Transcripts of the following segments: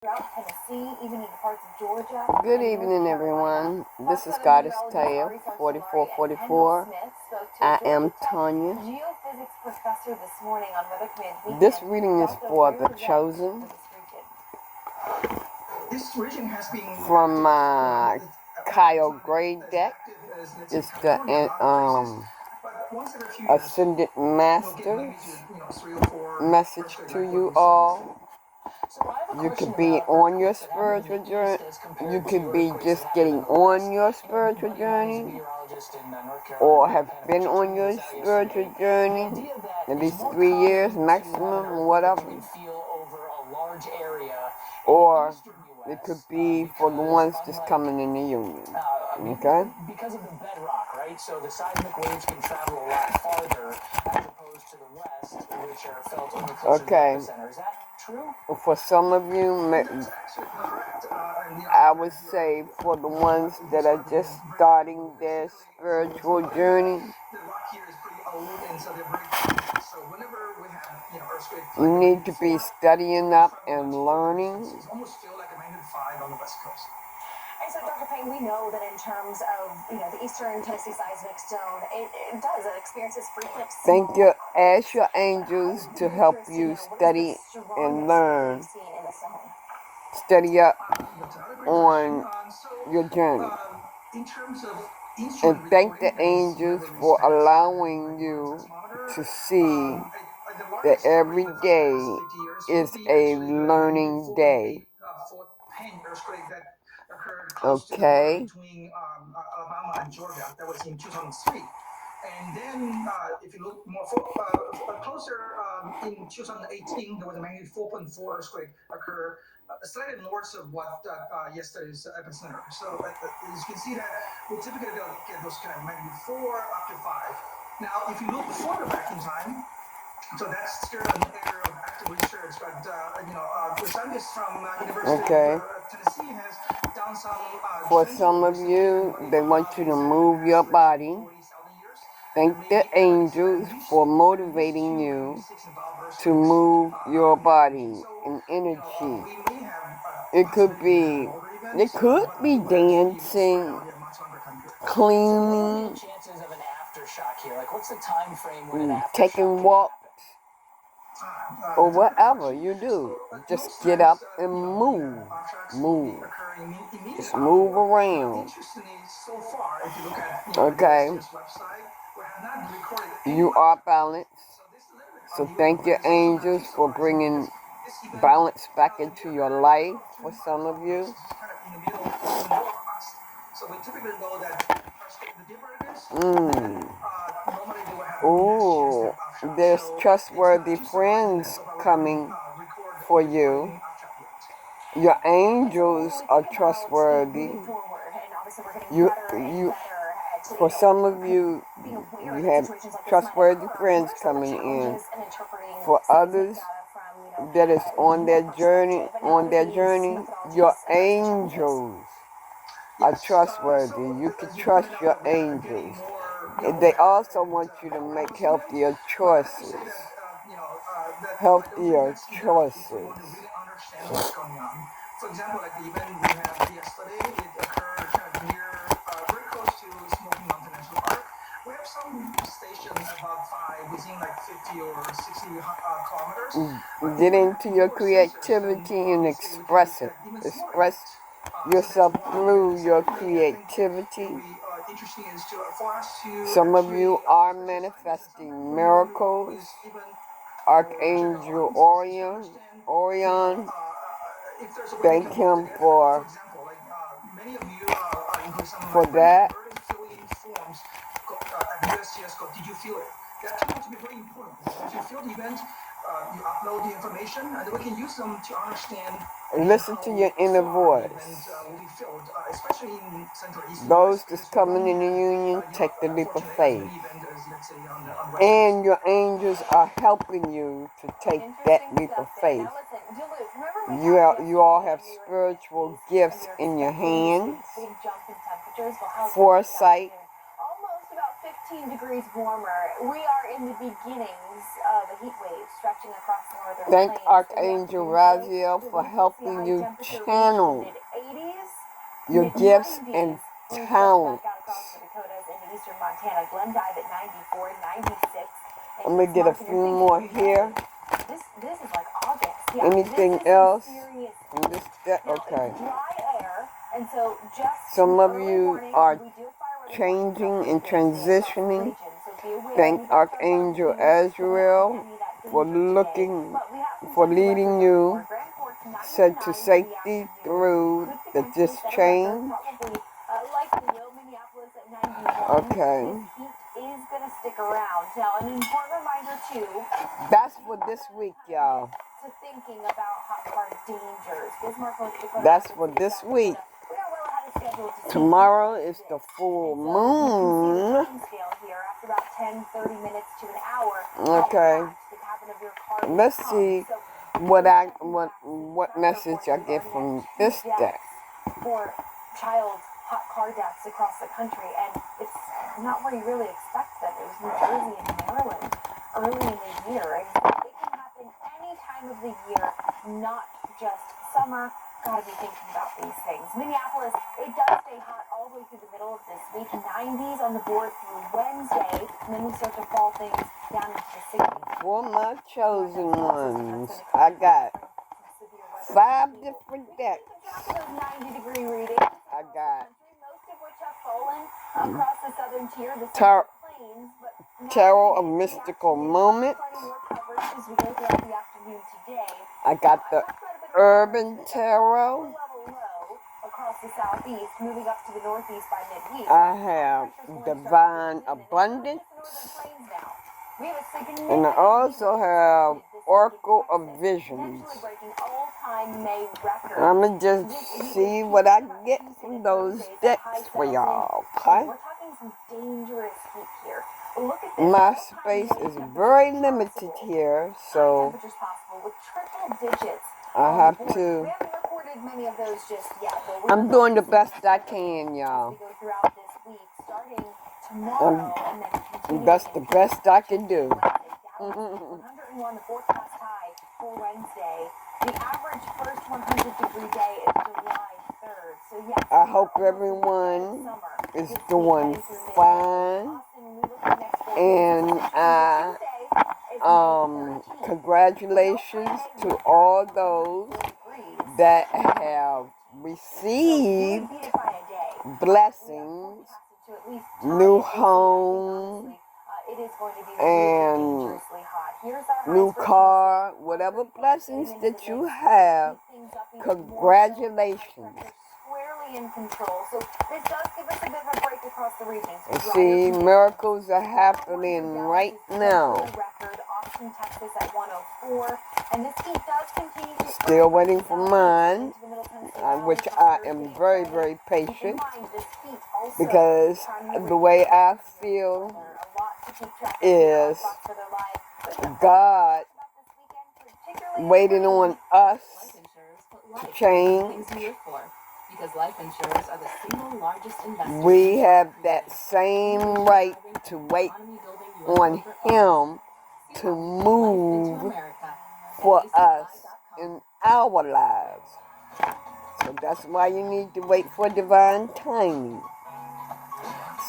Good evening, everyone. This is Goddess Taya, 4444. I am Tanya. This reading is for the chosen from my Kyle Gray deck. It's the Ascended Masters message to you all. You could be on your spiritual journey. You could be just getting on your spiritual journey, or have been on your spiritual journey at least 3 years maximum, whatever. Or it could be for the ones just coming in the union. Okay? Because of the bedrock, right? So the seismic waves can travel a lot farther as opposed to the west, which are felt only closer to the epicenter. Is that true? For some of you, I would say for the ones that are just starting their spiritual journey, you need to be studying up and learning. And so, Dr. Payne, we know that in terms of, the Eastern Tennessee Seismic Zone, it does, it experiences frequent. Thank you. Ask your angels to help you study and learn. Study up on your journey. And thank the angels for allowing you to see that every day is a learning day. Okay. Between Alabama and Georgia, that was in 2003. And then, if you look more closer, in 2018, there was a magnitude 4.4 earthquake occur slightly north of what yesterday's epicenter. So, as you can see, that we typically get those kind of magnitude 4 up to 5. Now, if you look further back in time, so that's still an area of active research, but the scientists from University of Tennessee has done some. For some of you, they want you to move your body. Thank the angels for motivating you to move your body and energy. It could be dancing, cleaning, taking walks, or whatever you do. Just get up and move. Just move around. Okay. You are balanced. So thank your angels for bringing balance back into your life for some of you. Ooh, there's trustworthy friends coming for you. Your angels are trustworthy. For some of you, you have trustworthy friends coming in. For others that is on their journey, your angels are trustworthy. You can trust your angels. And they also want you to make healthier choices. Healthier choices. For example, like the event we had yesterday, it occurred kind of near, very close to Smoky Mountain National Park. We have some stations about 5 within like 50 or 60 kilometers. Get into your creativity and express it. Express yourself through your creativity. Some of you are manifesting miracles. Archangel Orion. Thank him for that. Did you feel it? That turned out to be very important. If you feel the event, you upload the information, and then we can use them to understand. Listen to your inner voice. Those that's coming in the union, take the leap of faith. And your angels are helping you to take that leap of faith. You all have spiritual gifts in your hands. Foresight. 15 degrees warmer. We are in the beginnings of a heat wave stretching across the northern Thank plains. Archangel Raziel for helping you channel mid-80s, your gifts and we talents. back out across the Dakotas into eastern Montana. Glendive at 94, 96. I'm gonna get a few more here. This is like August. Yeah, Anything this is else? some serious And this, that, now, okay. it's dry air, and so just Some of early you warning, are we do fire weather changing warnings and across the region, transitioning. so be aware. Thank Any of our Archangel barbecues, Azrael any of that for danger today. looking, But we have some for gentle leading weather you for Grand Forks, 90 said to 9 in the safety afternoon. through Could the potentially this set a record, change. probably likely low Minneapolis at 91. Okay. This heat is going to stick around. Now, an important reminder, too. That's for this week, y'all. To thinking about hot car dangers. Bismarck, North Dakota. That's for this week. We are well ahead of schedule to Tomorrow is the full and so you moon. can see the time scale here after about 10, 30 minutes to an hour. Okay. The cabin of your car Let's becomes. see So what message I get from this deck. for child hot car deaths across the country, and it's not where you really expect them. It was New Jersey and Maryland early in the year, and it can happen any time of the year, not just summer. Gotta be thinking about these things. Minneapolis, it does stay hot all the way through the middle of this week. 90s on the board through Wednesday, and then we start to fall things down into the 60s. For my chosen ones, I got 5 different decks. Those 90-degree readings. I got Most of which have fallen across the southern tier, the Tar- plains, but Tarot of Mystical Moment. more coverage as we go throughout the afternoon today. I got the Urban Tarot. Level low across the southeast, moving up to the northeast by midweek. I have Divine Abundance. We have a significant And I also have Oracle of Visions. potentially breaking all-time May record. I'ma just see what I get from those decks for y'all, okay? We're talking some dangerous heat here. Look at this. My space is very limited here, so Temperatures possible with triple digits. I have We to. haven't recorded many of those just yet, but we're I'm doing the best I can, as y'all. we go throughout this week, starting tomorrow and then continuing That's the best I can do. Wednesday. Dallas, 101 the forecast high for Wednesday. The average first 100-degree day is July 3rd. So yes, I hope everyone summer is doing fine, and congratulations to all those that have received blessings, new homes, and new car, whatever blessings that you have, congratulations. Squarely in control. So this does give us a bit of a break across the region. So See, miracles are happening right now. Record, Austin, Texas at 104, and this heat does continue to Still waiting for mine, into the middle Tennessee which I am very, very patient this heat also because the way I feel a lot to keep track of is for their life. God waiting on us to change. Because life insurers are the single largest investment. We have that same right to wait on Him to move for us in our lives. So that's why you need to wait for divine timing.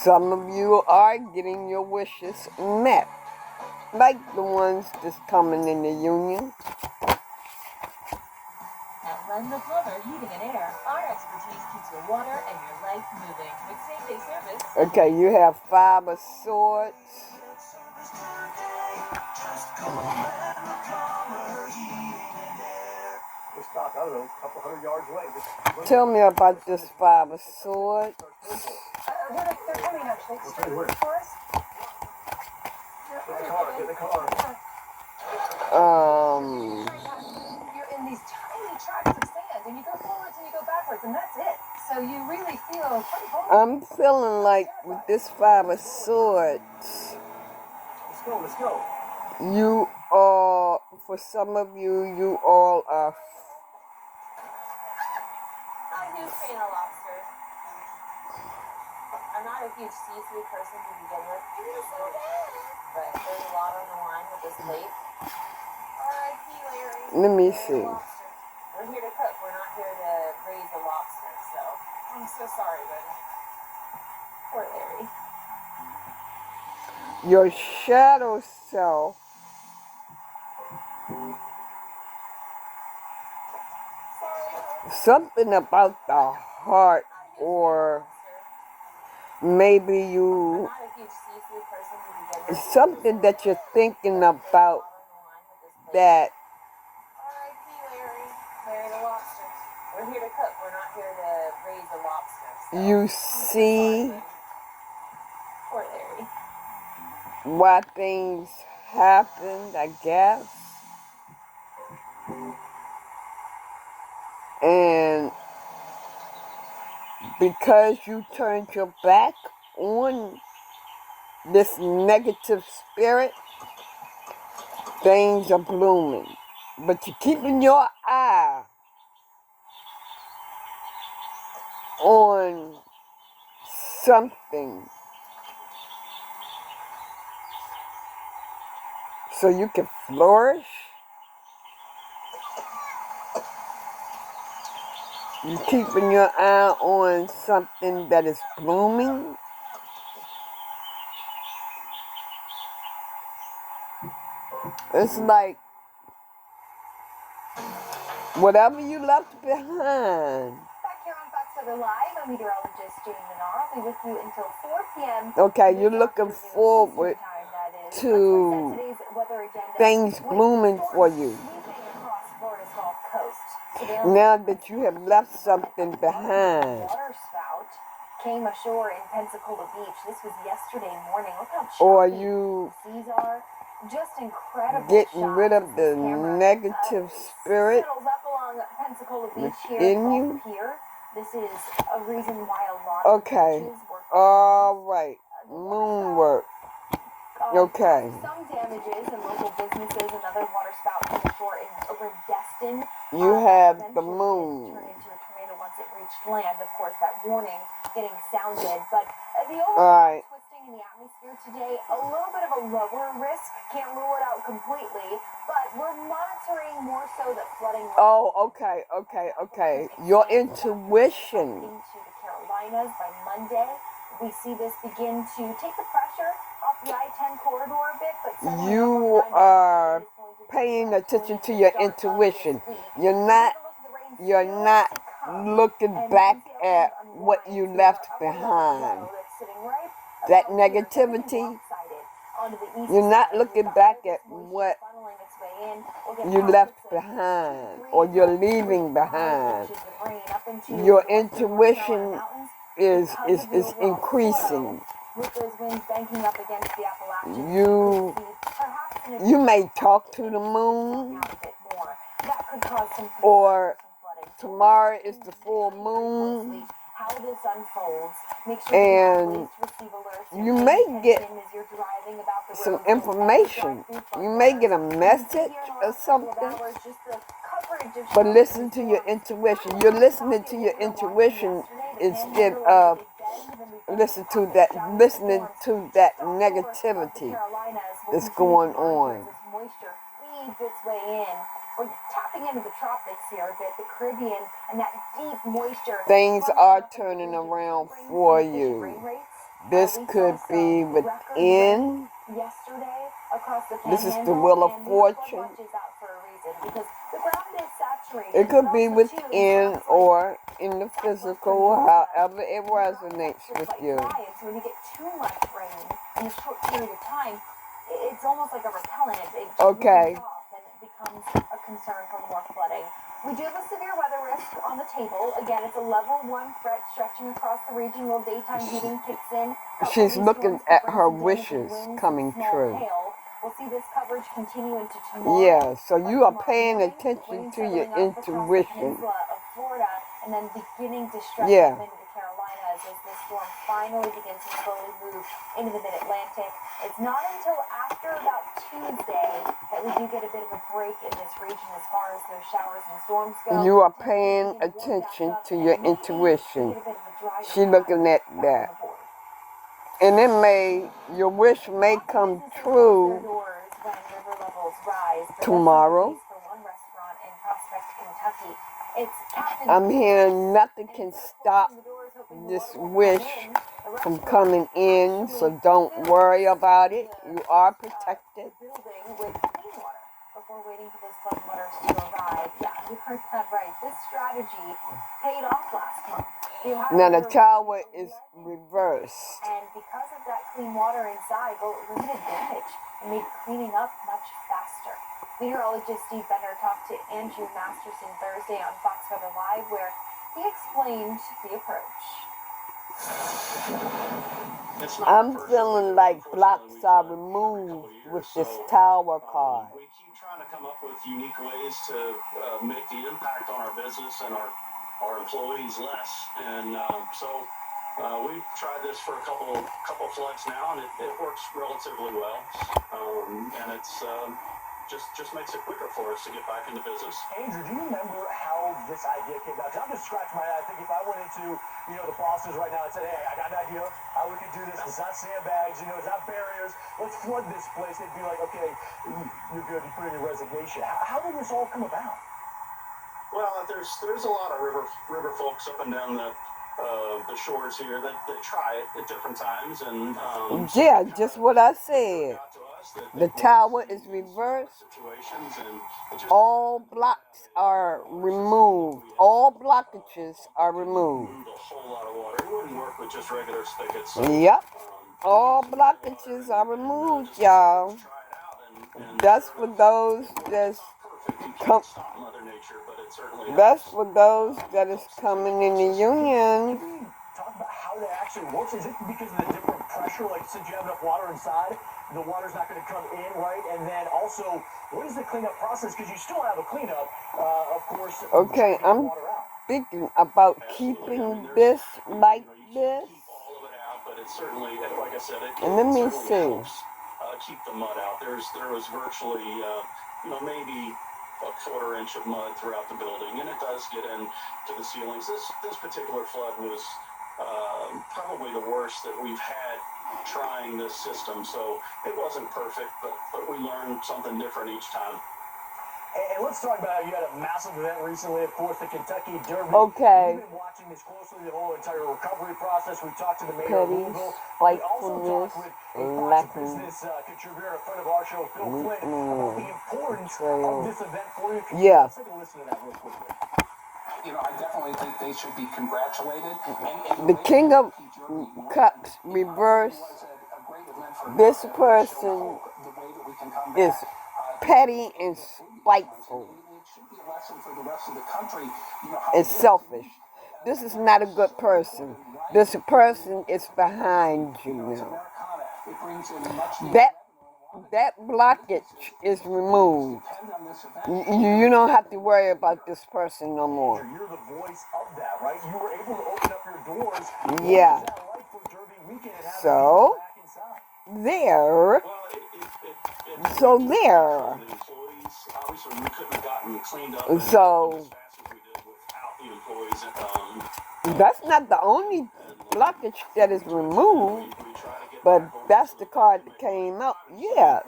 Some of you are getting your wishes met, like the ones that's coming in the union. At Lend the Plumber Heating and Air, our expertise keeps your water and your life moving with same-day service. Okay, you have 5 of Swords. Stock, I don't know, a couple hundred yards away. Tell me about this 5 of Swords. They're coming actually. For us. Get the car. You're in these tiny tracts of sand, and you go forwards and you go backwards, and that's it. So you really feel pretty vulnerable. I'm feeling like with this 5 of Swords, Let's go. you are, for some of you, you all are I do train a lobster. I'm not a huge seafood person to begin with, but there's a lot on the line with this lake. R.I.P. Larry. Let me Larry the see. lobster. We're here to cook. We're not here to raise a lobster, so I'm so sorry, buddy. Poor Larry. Your shadow self, something about the heart, or maybe I'm you, not a huge seafood person to begin with. something that you're thinking There's a lot about on the line with this lake. that R.I.P. Larry. Larry the lobster. We're here to cook. We're not here to raise a lobster, so you I'm so sorry, see buddy. Poor Larry. why things happened, I guess. And because you turned your back on this negative spirit, things are blooming. But you're keeping your eye on something so you can flourish. You're keeping your eye on something that is blooming. It's like whatever you left behind. Back here on Fox Weather Live, I'm meteorologist Jane Menard. I'll be with you until 4 p.m. Okay, you're this looking afternoon, forward Eastern time, that is. to Let's reset today's weather agenda. things With blooming storms for you. sweeping across Florida's Gulf Coast. Surveillance Now cameras that you have left something a behind. water spout came ashore in Pensacola Beach. This was yesterday morning. Look how Or choppy you the seas are. Just incredible getting shots rid as of this the camera, negative spirit settles up along Pensacola Beach here, within Gulf you. Pier. This is a reason why a lot of Okay. beaches were All closed. right. The Moon water work. spout, Okay. caused some damages in local businesses. Another water spout came ashore over in Destin. You have the Eventually moon. did turn into a tornado once it reached land. Of course, that warning getting sounded, but the overall Alright. twisting in the atmosphere today, a little bit of a lower risk. Can't rule it out completely, but we're monitoring more so that flooding. Oh, okay. Your intuition. Into the Carolinas by Monday, we see this begin to take the pressure off the I-10 corridor a bit, but suddenly You up on 95, are it is going to be paying going attention into to the your start of this intuition. week. You're We'll not take a look at the rain you're still not to come, looking and back we can see how at things what unwind. you See left our upper level behind. low that's sitting right That above here, negativity. lopsided onto the east You're not side. looking We've got back all this at moisture what funneling its way in. We'll get you left pockets of behind 2, 3, or you're 4, leaving 5 behind. inches of rain up into Your the western North Carolina intuition mountains is because of the overall flow. increasing. With those winds banking up against the Appalachians, You we could see perhaps an you may additional talk to the down moon, a bit more. That could cause some concern or for some flooding. tomorrow is the full Very moon, closely how this unfolds. Make sure and you receive alerts. you may get as you're driving about the some roads. information. You may get a message or something. But listen to your intuition. You're listening to your intuition instead of listening to that negativity that's going on. Moisture feeds its way in. We're tapping into the tropics here a bit, the Caribbean, and that deep moisture. Things are turning around for you. This could be within. Yesterday across the This is the Wheel of Fortune. It could be within or in the physical, however it resonates with you. So when you get too much rain in a short period of time, it's almost like a repellent. It Okay. burns off and it becomes a concern for more flooding. We do have a severe weather risk on the table. Again, it's a level 1 threat stretching across the region while daytime heating kicks in. She's looking at her wishes coming true. We'll see this coverage continue into tomorrow. Yeah, so you are paying attention to your intuition. Of Florida, and then beginning to stretch Yeah. up into the Carolinas as this storm finally begins to slowly move into the mid-Atlantic. It's not until after about Tuesday that we do get a bit of a break in this region as far as those showers and storms go. You are paying attention to your intuition. She's looking at that. And your wish may come true when river levels rise. But tomorrow. that's not the case for one restaurant in Prospect, Kentucky. It's Captain I'm hearing nothing and can instead of stop closing the doors, hoping the this water won't wish come in, the from restaurant coming in, so actually don't filled worry about it. the, You are the protected. building with clean water before waiting for those flood waters to arrive. Yeah, you heard that right. This strategy paid off last month. The Ohio Now the River tower Valley is led, reversed. and because of that clean water inside, well, it limited damage and made cleaning up much faster. Meteorologist Steve Benner talked to Andrew Masterson Thursday on Fox Weather Live, where he explained the approach. I'm feeling like blocks are removed with this tower card. We keep trying to come up with unique ways to make the impact on our business and our employees less. And so we've tried this for a couple floods now, and it works relatively well. And it's just makes it quicker for us to get back into business. Andrew, do you remember how this idea came about? 'Cause I'm just scratching my head. I think if I went into, the bosses right now and said, hey, I got an idea how we could do this. It's not sandbags, it's not barriers. Let's flood this place. They'd be like, okay, you're good. You put in your resignation. How did this all come about? Well, there's a lot of river folks up and down the shores here that try it at different times, and Yeah, just what I said. The tower is reversed. All blocks are removed. All blockages are removed. A whole lot of water. It wouldn't work with just regular spigots. Yep. All blockages are removed, y'all. That's for those that's that is coming in the union. Talk about how that actually works. Is it because of the different pressure? Like, since you have enough water inside, the water's not going to come in, right? And then also, what is the cleanup process? Because you still have a cleanup, of course. Okay, I'm thinking about keeping this like this. But it's certainly, like I said, and let me see. Keep the mud out. There was virtually, maybe a quarter inch of mud throughout the building, and it does get into the ceilings. This particular flood was probably the worst that we've had trying this system. So it wasn't perfect, but we learned something different each time. And let's talk about, you had a massive event recently, of course, the Kentucky Derby. Okay. We've been watching this closely, the whole entire recovery process. We talked to the mayor of Louisville. We also talked with a Fox Business contributor, a friend of our show, Phil Flynn, about the importance of this event for you. Yeah. Let's take a listen to that real quickly. I definitely think they should be congratulated. The King of Cups reverse. This person is petty and spiteful. It's selfish. This is not a good person. This person is behind you now. That blockage is removed. You don't have to worry about this person no more. You're the voice of that, right? You were able to open up your doors. Yeah. So, there. So, there. So, that's not the only blockage that is removed, but that's the card that came out. Yeah.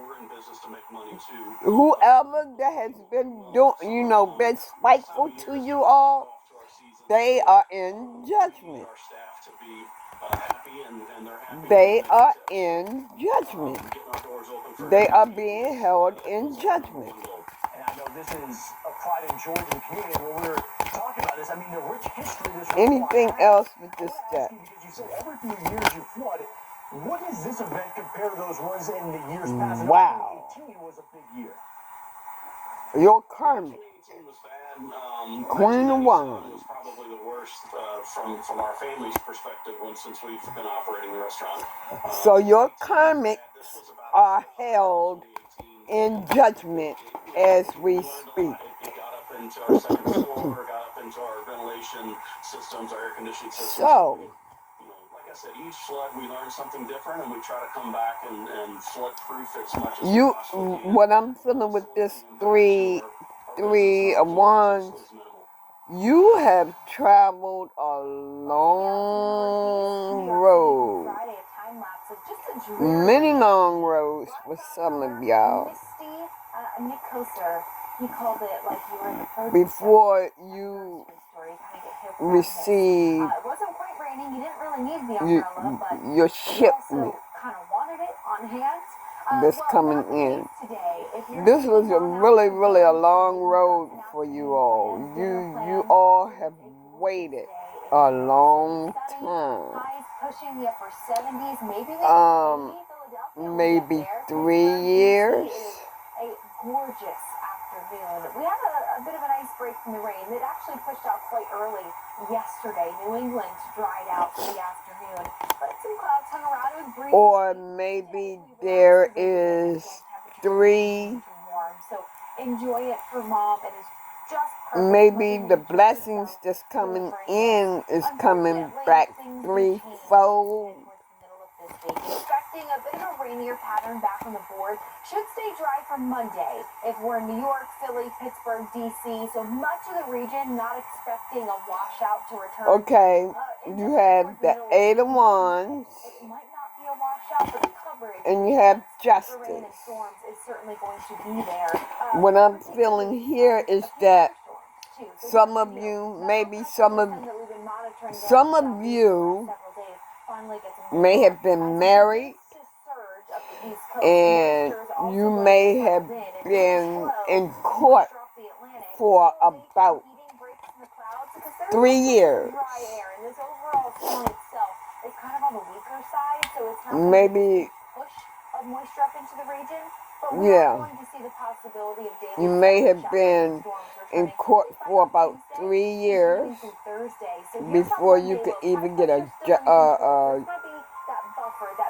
Whoever that has been doing, been spiteful to you all, they are in judgment. They are in judgment. They are being held in judgment. And I know this is a pride and joy to the community. When we were talking about this, I mean, the rich history of this. Anything else with this stuff? Because you said every few years you flood. What does this event compare to those ones in the years past? Wow. 2018 was a big year. Your karmic. Queen of Wands. Was probably the worst from our family's perspective since we've been operating the restaurant. So your karmics are held in judgment as we speak. It got up into our second floor, got up into our ventilation systems, our air conditioning systems. So, like I said, each flood we learn something different, and we try to come back and flood proof as much as you, possible. what I'm feeling with this three of wands, you have traveled a long road. Friday, a time lapse Many long roads for some of y'all. Misty, Nick Koser, he called it like you were in the produce Before section. you Story, kind of get hit with that mist. receive It wasn't quite raining. You didn't really need the you, umbrella, but your you shipment also kind of wanted it on hand. that's Well, coming not the in. case today. If you're This was keeping a on really, out really a for long fun, road an for afternoon you all. plans, dinner You plans, all have it's waited today. a It's long sunny, time. highs pushing the upper 70s, maybe the 80s. Philadelphia will Maybe get there. 3 Pittsburgh, years. DC, it is a gorgeous afternoon. We had a bit of a nice break from the rain. It actually pushed out quite early yesterday. New England dried out for the afternoon, but some clouds hung around. It was breezy. Or maybe there is 3, Warm, so enjoy it for mom. It is just perfect. maybe Nothing the to blessings yourself. that's coming Feel free. in is coming Unfortunately, back things do change threefold. towards the middle of this week. Expecting a bit of a rainier pattern back on the board. Should stay dry for Monday if we're in New York, Philly, Pittsburgh, DC. So much of the region not expecting a washout to return. Okay, Into you have towards the middle of 8 of week. Wands It might not be a washout, but the coverage and you have for rain and Justice. storms is certainly going to be there. What I'm feeling here is that some of you, maybe some of you may have been married and you may have been in court for about 3 years. Maybe, yeah, you may have been in court for about 3 years before you could even get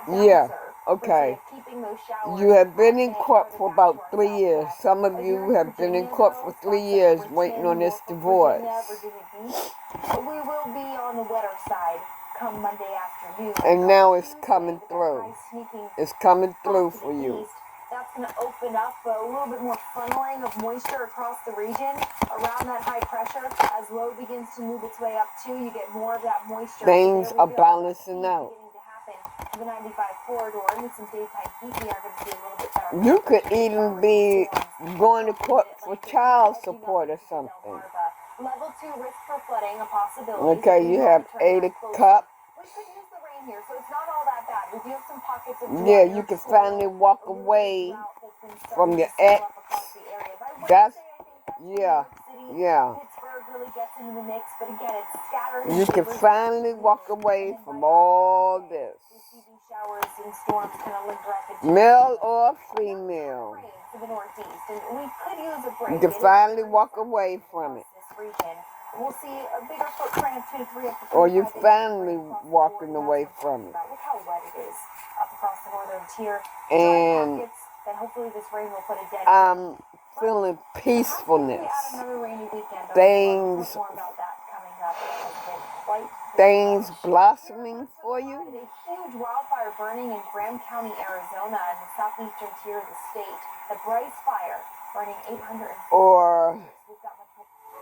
yeah, okay. You have been in court for about 3 years. Some of you have been in court for 3 years waiting on this divorce. We will be on the wetter side come Monday afternoon. And now it's coming through. It's coming through for you. That's going to open up a little bit more funneling of moisture across the region around that high pressure. As low begins to move its way up too, you get more of that moisture. Things are balancing out. The 95 corridor and some daytime heat, we are going to see a little bit better. You could even be going to court for child support or something. Level 2 risk for flooding, a possibility. Okay, you have 8 of Cups. We could use the rain here, so it's not all that bad. We do have some pockets of Yeah, you can finally walk away from your ex. That's, yeah. Pittsburgh really gets into the mix, but again, it's scattered. You can finally walk away from all this. Showers and storms kind of linger up into Male or female. for the Northeast, and we could use a break. You can finally walk away from it. This region. We'll see a bigger footprint of 2 to 3 up to Or you're 45 finally across the walking board. away That's from what it. I'm talking about. Look how wet it is up across the northern tier. And Dry pockets that hopefully this rain will put a dent in. I'm feeling peacefulness. Things, things blossoming for you. A huge wildfire burning in Graham County, Arizona, in the southeastern tier of the state. The Bryce Fire burning 800. Or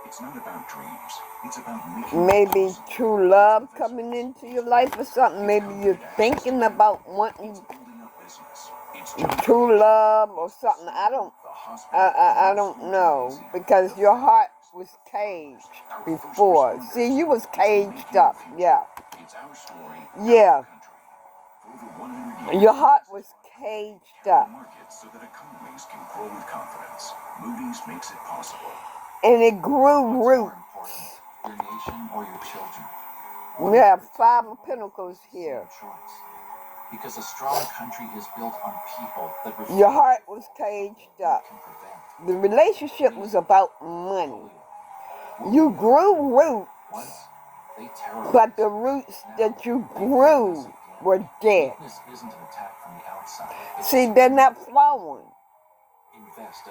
it's not about dreams. It's about making maybe true love coming into your life or something. Maybe you're thinking about wanting true love or something. I don't know, because your heart was caged before. See, you was caged up. Yeah. Your heart was caged up. so that economies can grow with confidence. Moody's makes it possible. And it grew roots. Your nation or your children? We have 5 of Pentacles here. Choice. Because a strong country is built on people that refuse. Your heart was caged up. The relationship was about money. You grew roots, but the roots that you grew were dead. See, they're not flowering.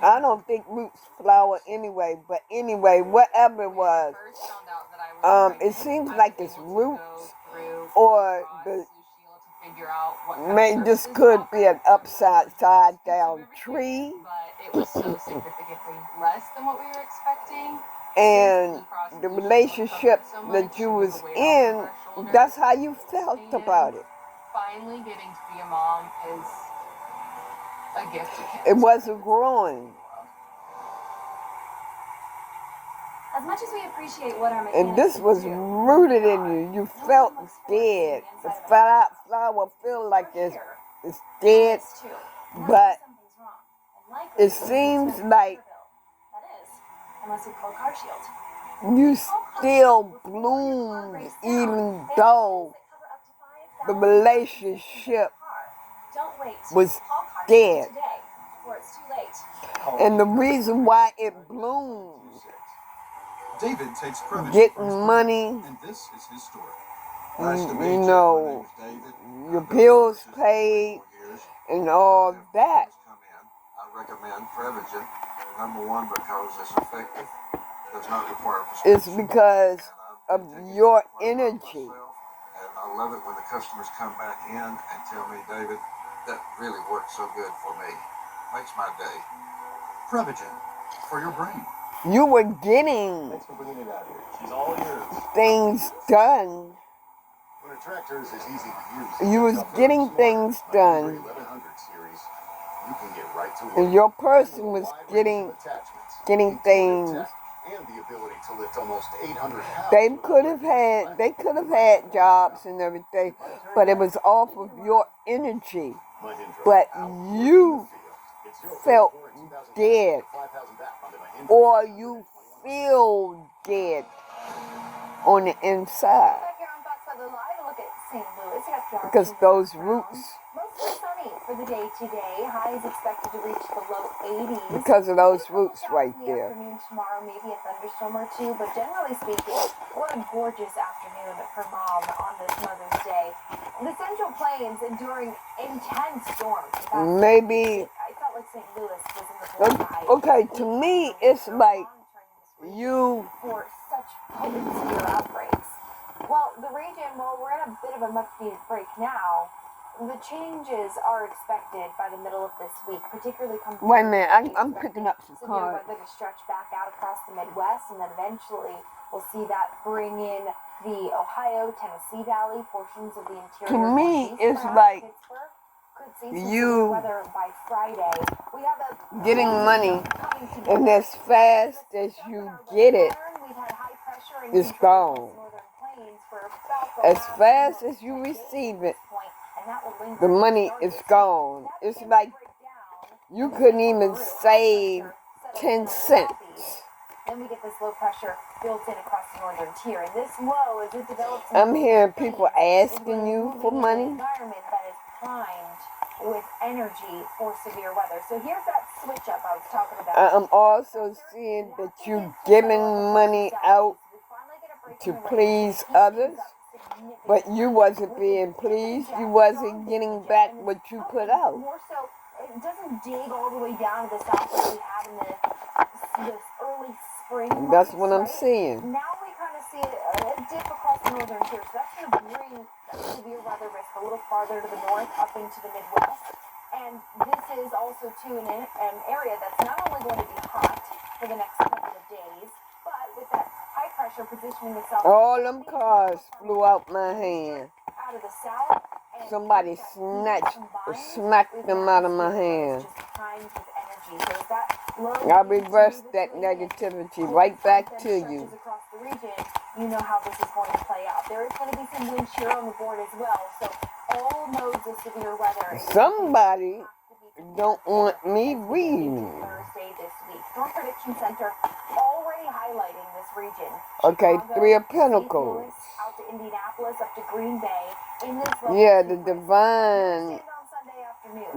I don't think roots flower anyway, but anyway, whatever it was, it seems like it's roots, or this could be an upside down tree. But it was so significantly less than what we were expecting. And the relationship that you was in, that's how you felt about it. finally getting to be a mom is a gift you can't It wasn't growing. As much as we appreciate what our And this was rooted in you. You felt dead. The flower feel like it's dead, but it seems like that is, unless we call Car Shield. you still bloomed even though the relationship Don't wait. was Call Car dead. Shield today before it's too late. And the reason why it bloomed, David takes Prevagen getting for his money, and this is his story. Nice to meet you you. know, My name's David. your I've been bills with this paid, for years. and all that. Come in. I recommend Prevagen. Number one, because it's effective, does not require It's prescription. because And of I've been taking your it for quite a while energy. myself, and I love it when the customers come back in and tell me, David, that really worked so good for me. Makes my day. Prevagen for your brain. You were getting Thanks for bringing it out here. She's all yours. things done. When a tractor is easy to use, You was getting things done. 1100 series, you can get right to work. And your person was getting things. And the ability to lift almost 800 pounds. They could have had jobs and everything, but it was off of your energy. But you felt dead, or you feel dead on the inside, because those roots, Mostly sunny for the day today. Highs expected to reach the low 80s. because of those roots right In the there. afternoon tomorrow, maybe a thunderstorm or two, but generally speaking, what a gorgeous afternoon for Mom on this Mother's Day. The Central Plains enduring intense storms. Maybe, I felt like St. Louis was in the bullseye. okay, to me, it's like you, For such potent severe outbreaks. Well, the region, we're in a bit of a much-needed break now. The changes are expected by the middle of this week, particularly come. wait a minute, I'm picking up some severe cards. weather to stretch back out across the Midwest, and then eventually we'll see that bring in the Ohio, Tennessee Valley, portions of the interior. To me, Northeast, it's perhaps like Pittsburgh. Could see some you severe weather by Friday. We have a getting money, coming together. and as fast as you get it, We've had high pressure and it's control gone. across northern plains for about the As last fast month. as you receive it, Point, and that will linger the money starting is this week. gone. That It's begins like to break down. you couldn't even save 10 cents. Then we get this low pressure built in across the northern tier, and this low, as it develops, I'm hearing people asking you for money. environment that is primed with energy for severe weather. So here's that switch up I was talking about. I'm also seeing that you giving money out to please others, but you wasn't being pleased. You wasn't getting back what you put out. More so, it doesn't dig all the way down to the south like we have in this early spring. That's what I'm right? seeing. Now we kind of see a dip across the northern tier, so that's going to bring severe weather risk a little farther to the north, up into the Midwest. And this is also, too, an area that's not only going to be hot for the next couple of days, but with that high pressure positioning itself. All them cars flew out my hand. Out of the south. And Somebody smacked them out of my hand. just primed with energy. So as that low I reversed that negativity right back to you. across the region, you know how this is going to play out. There is going to be some wind shear on the board as well. So all modes of severe weather. Somebody don't want me reading. Thursday this week. Storm Prediction Center already highlighting this region. Okay, Chicago, Three of St. Pentacles. Louis, out to Indianapolis, up to Green Bay. In this Yeah, the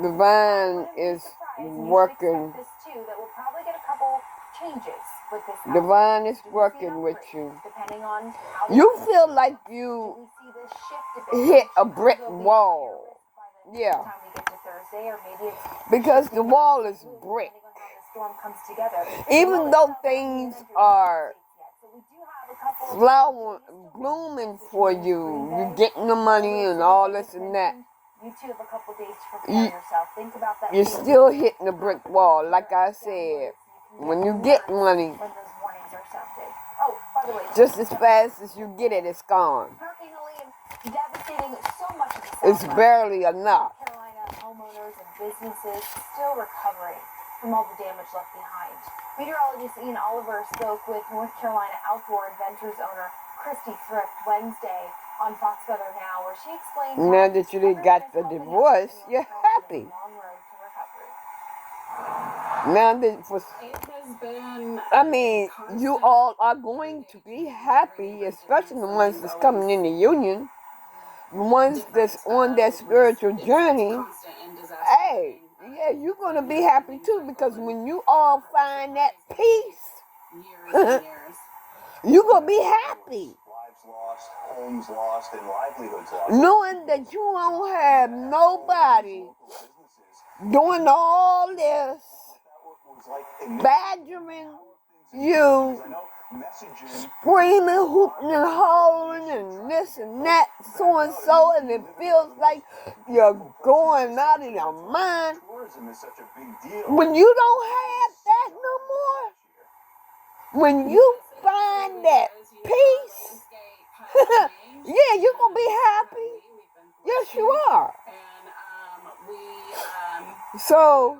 divine is working. This too, that we'll probably get a couple changes with this. Divine is working with you. Depending on how You feel like you we see this shift a bit. hit a brick wall. Yeah, Time we get to Thursday, or maybe it's because the wall is brick. depending on how the storm comes together. Even though things are So we do have a couple flower blooming for you, you getting the money and all this and that, You too have a couple days to prepare yourself. Think about that. you're still hitting the brick wall. Like I said, when you get money, When those warnings are sounded. Oh, by the way, just as fast as you get it, it's gone. Hurricane Helene devastating so much of the It's barely enough. Carolina homeowners and businesses still recovering from all the damage left behind. Meteorologist Ian Oliver spoke with North Carolina Outdoor Adventures owner Christy Thrift Wednesday on Fox Weather Now, where she explained Now that you done got the divorce, you're happy. long road to recovery. Now that for, It has been. I mean, you all are going to be happy, especially the ones that's coming in the union, the ones that's on that spiritual journey. Hey, yeah, you're going to be happy too, because when you all find that peace, you're going to be happy. Lives lost, homes lost, and livelihoods lost. Knowing that you don't have nobody doing all this, badgering you, screaming, hooping, and hollering, and this and that, so and so, and it feels like you're going out of your mind. Tourism is such a big deal. When you don't have that no more, when you find that peace, yeah, you're going to be happy. Yes, you are. So,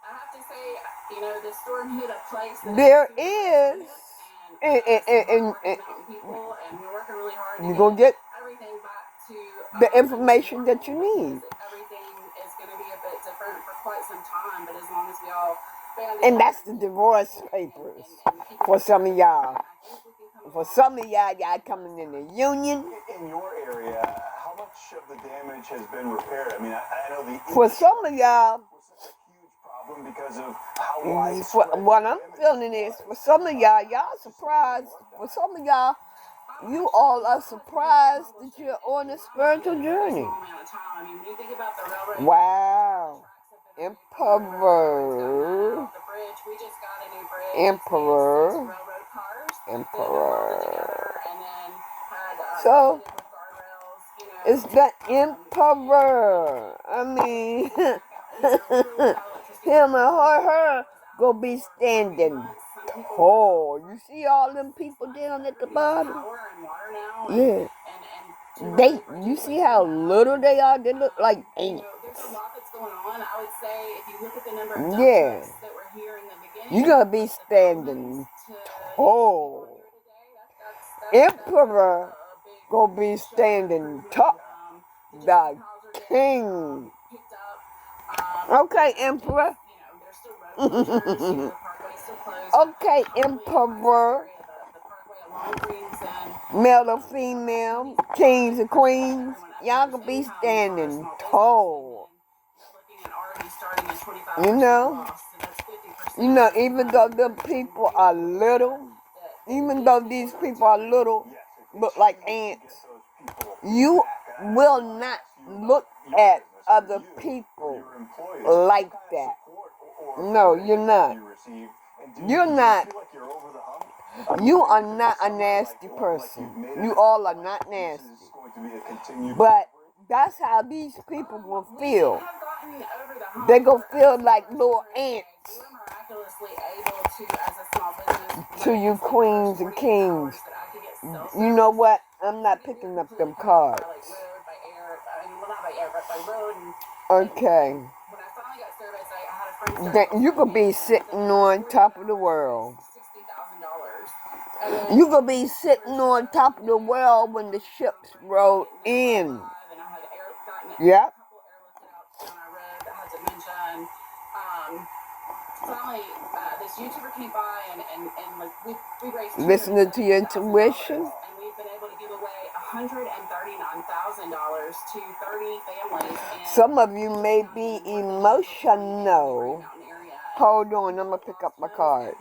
I have to say, you know, the storm hit a place that there is, and people, and we're working really hard you're going to get everything back to the information that you need. Everything is going to be a bit different for quite some time, but as long as we all band And that's the divorce papers for some of y'all. For some of y'all coming in the union. In your area, how much of the damage has been repaired? I mean, I know the For some of y'all, was such a huge problem because of how widespread. what I'm feeling is, for some of y'all surprised. For some of y'all, you all are surprised that you're on a spiritual journey. Wow. Emperor. So, it's the emperor. I mean, him and her go be standing tall. You see all them people down at the bottom? Yeah. You see how little they are? They look like ants. There's a lot that's going on. I would say if you look at the number of Yeah. that were here in the beginning, You're going to be standing tall. Emperor gonna be standing top. The king. Okay, Emperor. Okay, Emperor. Male or female, kings and queens, y'all gonna be standing tall. You know, even though the people are little, even though these people are little, look like ants, you will not look at other people like that. No, you're not. You're not. You are not a nasty person. You all are not nasty. But that's how these people will feel. They gonna feel like little ants to you queens and kings. You know what? I'm not picking up them cards. Okay. Then you could be sitting on top of the world. You could be sitting on top of the world when the ships roll in. Yep. Finally, this YouTuber came by and like we raised listening to your intuition. And we've been able to give away $139,000 to 30 families. Some of you may be emotional. Hold on, I'm gonna pick up my cards.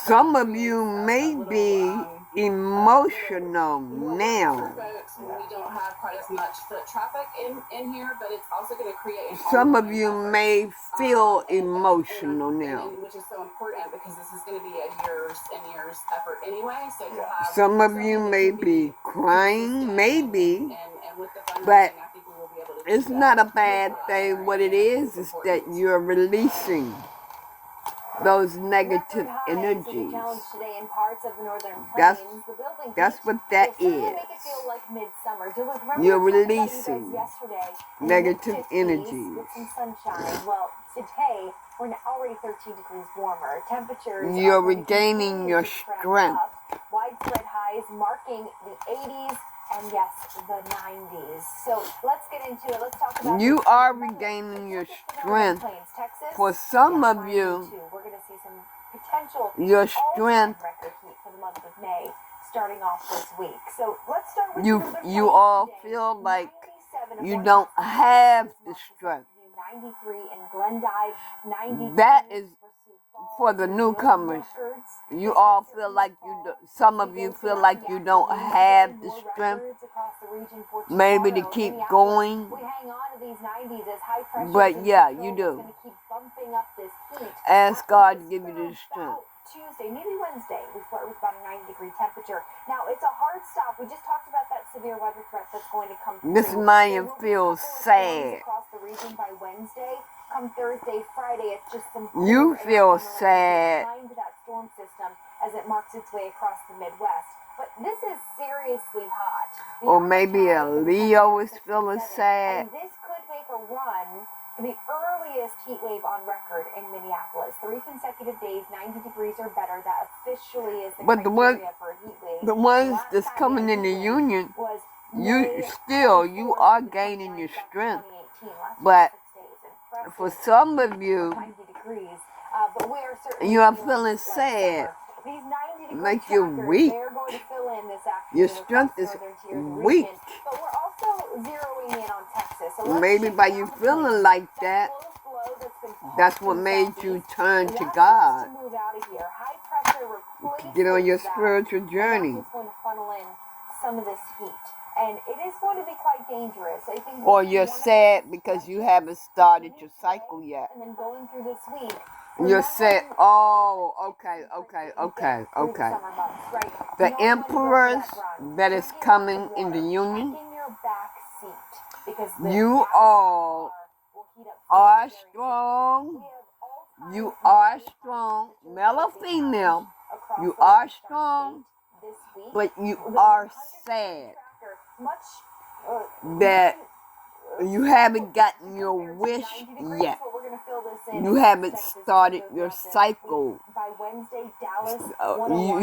Some of you may be emotional now. We don't have quite as much foot traffic in here, but it's also going to create. Some of you may feel emotional now. Which is so important because this is going to be a years and years effort anyway. So you'll have. Some of you may be crying, maybe, and with the fundraising, but I think we will be able to. It's not a bad thing. What it is that you're releasing. those Record negative highs is a energies. challenge today in parts of the northern That's- plains. The building That's heat what that will certainly is. make it feel like midsummer. Duluth, remember You're we talked about you releasing guys yesterday in the negative mid-50s energies. with some sunshine. Well, today we're now already 13 degrees warmer. Temperatures You're are going to regaining continue your to trend strength. up. Widespread highs marking the 80s and yes, the 90s. So let's get into it. Let's talk about You this. are Remember, regaining it's your not just the Northern strength. Plains, Texas. For some Yeah, of mine you, too. We're going to see some potential your all-time strength, record heat for the month of May, starting off this week. So let's start with you the Northern you Plains all today. feel like 97 you of don't 100 have this the month is strength. 93 in Glendive, 92 That is for Sioux Falls, for the New newcomers. records. You all feel like you do, some of you feel like you don't have the strength maybe to keep going. We hang on to these 90s as high pressure. But yeah, you do. Going to keep bumping up this heat. Ask God to give you the strength. Tuesday, maybe Wednesday, we start with about a 90-degree temperature. Now, it's a hard stop. We just talked about that severe weather threat that's going to come through. Miss Maya feels sad. Across the region by Wednesday. Come Thursday, Friday, it's just some You feel sad. behind that storm system as it marks its way across the Midwest. But this is seriously hot. Or maybe a Leo is feeling sad. And this could make a run for the earliest heat wave on record in Minneapolis. 3 consecutive days, 90 degrees or better. That officially is the But the one- criteria for a heat wave. The ones Last that's time coming a in the heat wave union, was you May still, you 24th are to the gaining your 29th, strength. 2018. Last But 6 days. Impressive. for some of you, 90 degrees. But we are certainly you are feeling feeling like sad. summer. These 90-degree Like you're trackers, weak. they're going to fill in this afternoon Your across strength the is northern tier of the weak. region. But we're also zeroing in on Texas. So let's Maybe shift by down you the feeling plains. like that, Close flow that's been that's passing what made you southeast, turn to that starts God. to move out of here. High pressure replaces Get on your that. spiritual And journey. that's what's going to funnel in some of this heat. And it is going to be quite dangerous. I think Or this is you're one of sad those because you stretches haven't started your today cycle yet. and then going through this week. You're sad. Remembering Oh, okay. The emperors that is coming in the union, you all are strong. You are strong. Male or female, you are strong, but you are sad that you haven't gotten your wish yet. You haven't started your cycle.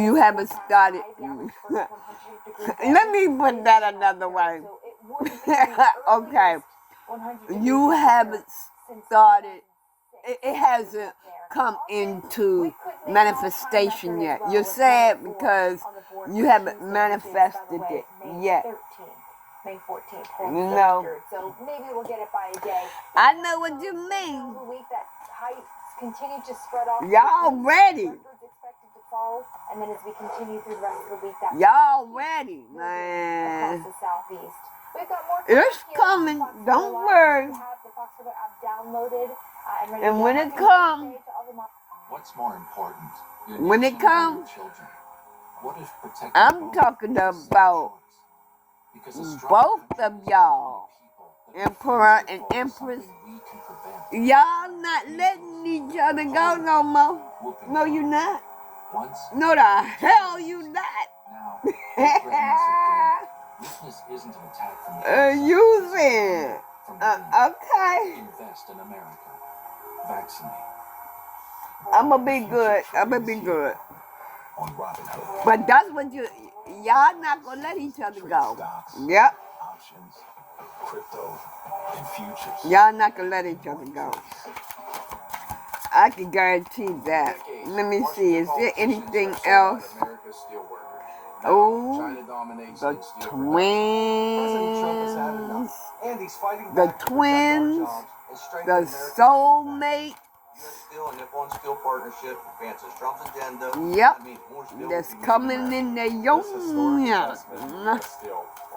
You haven't started. Let me put that another way. Okay. You haven't started. It hasn't come into manifestation yet. You're sad because you haven't manifested it yet. May 14th. No. So maybe we'll get it by a day. I know what you mean. The week that heights continue to spread off. Y'all ready. Records expected to fall, and then as we continue through the rest of the week, that Y'all ready, across man. the southeast. We've got more It's here coming. on Fox Don't Live. worry. We have the Fox Weather app downloaded and ready And to when go. it comes, What's more important? Your when it nation or your comes, children? What if protecting I'm both talking is a safe about choice? Because a strong both country of is built y'all, on people that Emperor refuse to and focus Empress. something we can prevent. Y'all not letting each other go no more. Whooping No, you not. Once, No, the hell you not. now, they threaten us again. Weakness isn't an attack from the outside. You It's said. from within. Okay. Invest in America. Vaccinate. I'ma be good. I'ma be good. On Robinhood. But that's what y'all not gonna let each other Trade go. stocks, Yep. options, crypto, and futures. Y'all not gonna let each other go. I can guarantee that. Let me see. Is there anything else? Oh, the twins. The twins. The soulmate. Yep. That's coming in the union.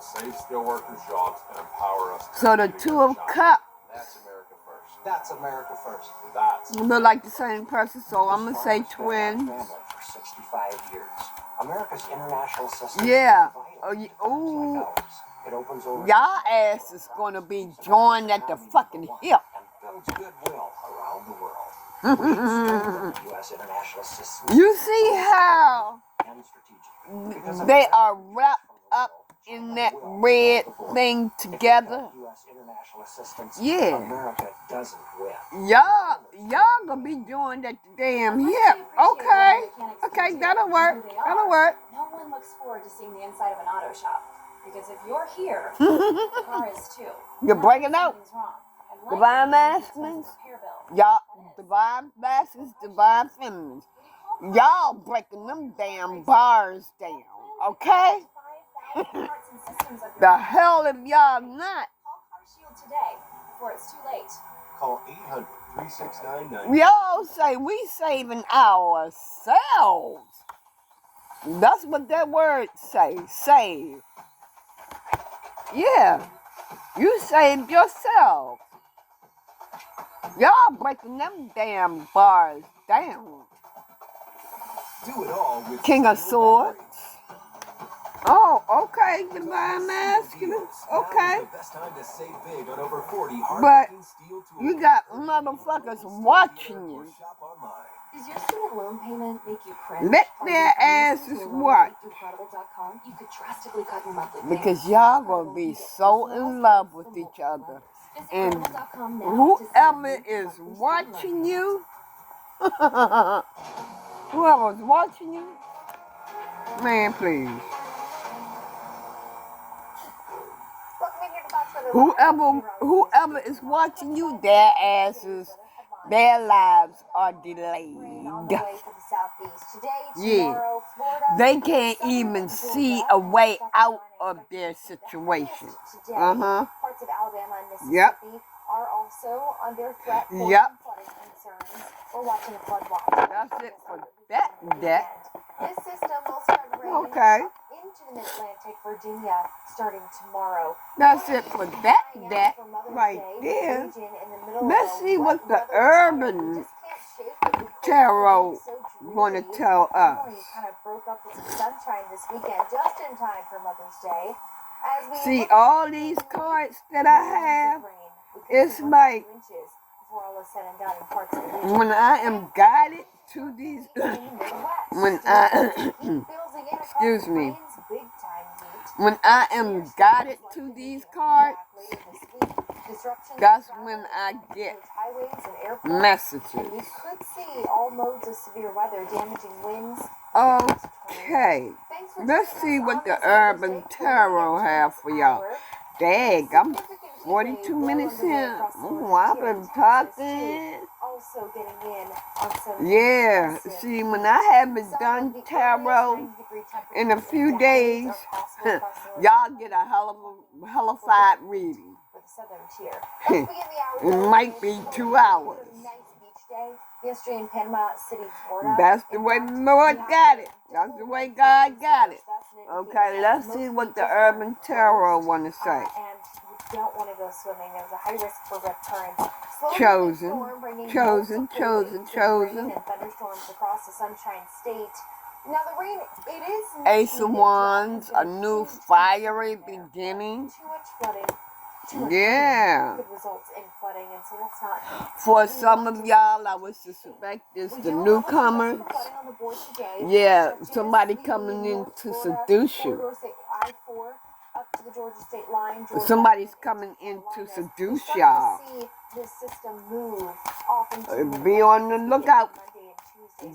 Save steelworkers' jobs and empower us. So the Two of Cups That's America first. That's America first. That's look like the same person, so I'm gonna say twins. For 65 years. America's international system Yeah. is vital. Ooh. It opens over Y'all ass is gonna be joined at the fucking hip. and builds goodwill around the world. We should strengthen the U.S. international systems. You see how And strategic. Because of they the are wrapped up in that red thing together? U.S. international assistance, Yeah. America doesn't win. Y'all gonna be doing that to damn hip. Okay, that'll work. That'll work. No one looks forward to seeing the inside of an auto shop. Because if you're here, the car is too. You're breaking out. Something's wrong. And Divine likely it's masculines. a repair bill. Y'all, divine masculines, divine feminines. Y'all breaking them damn bars down. Okay? 5,000 parts and systems of your The hell if y'all not. Call CarShield today before it's too late. Call 800-3699. Y'all say we saving ourselves. That's what that word say. Save. Yeah. You saved yourself. Y'all breaking them damn bars down. Do it all with King of Steel Swords. Oh, okay, divine masculine. Okay. The best time to save big on over 40 But hard-working steel tools. you got motherfuckers watching you. Shop online. Does your student loan payment make you cringe? Let their asses watch. Incredible.com, you could drastically cut your monthly Because y'all gonna be so in love with each other. And Incredible.com now to whoever see is first watching you, whoever's watching you, man, please. Whoever is watching you, their asses, their lives are delayed. Yeah. They can't even see a way out of their situation. Uh-huh. Parts of Alabama and Yep. Mississippi are also under threat for Yep. flooding concerns. We're watching a flood watch. That's it for that. This system will spread rain Okay. into the Mid-Atlantic, Virginia, starting tomorrow. That's it for that right there. Let's see what the urban tarot want to tell us. Kind of broke up with some sunshine this weekend, just in time for Mother's Day. As we See, all these cards that I have, it's like when I am guided to these, when I, excuse me, when I am guided to these cards, that's when I get messages. We could see all modes of severe weather, damaging winds. Okay, let's see what the Urban Tarot have for y'all. Dang, I'm 42 minutes in. Oh, I've been talking. Also getting in on some Yeah, see, when I haven't done tarot in a few days, y'all get a hellified reading. It might be 2 hours. Yesterday in Panama City, Florida. That's the way the Lord got it. That's the way God got it. Okay, let's see what the Urban Tarot want to say. And you don't want to go swimming. There's a high risk for rip currents. Chosen. And thunderstorms across the Sunshine State. Now the rain, it is Ace of Wands, a new fiery beginning. too much flooding. Yeah. Could result in flooding, and so that's not. For some of y'all, I would suspect it's the newcomers. Yeah, somebody coming in to seduce you. I-4 up to the Georgia state line. Somebody's coming in to seduce y'all. See this system move off into Be on the lookout.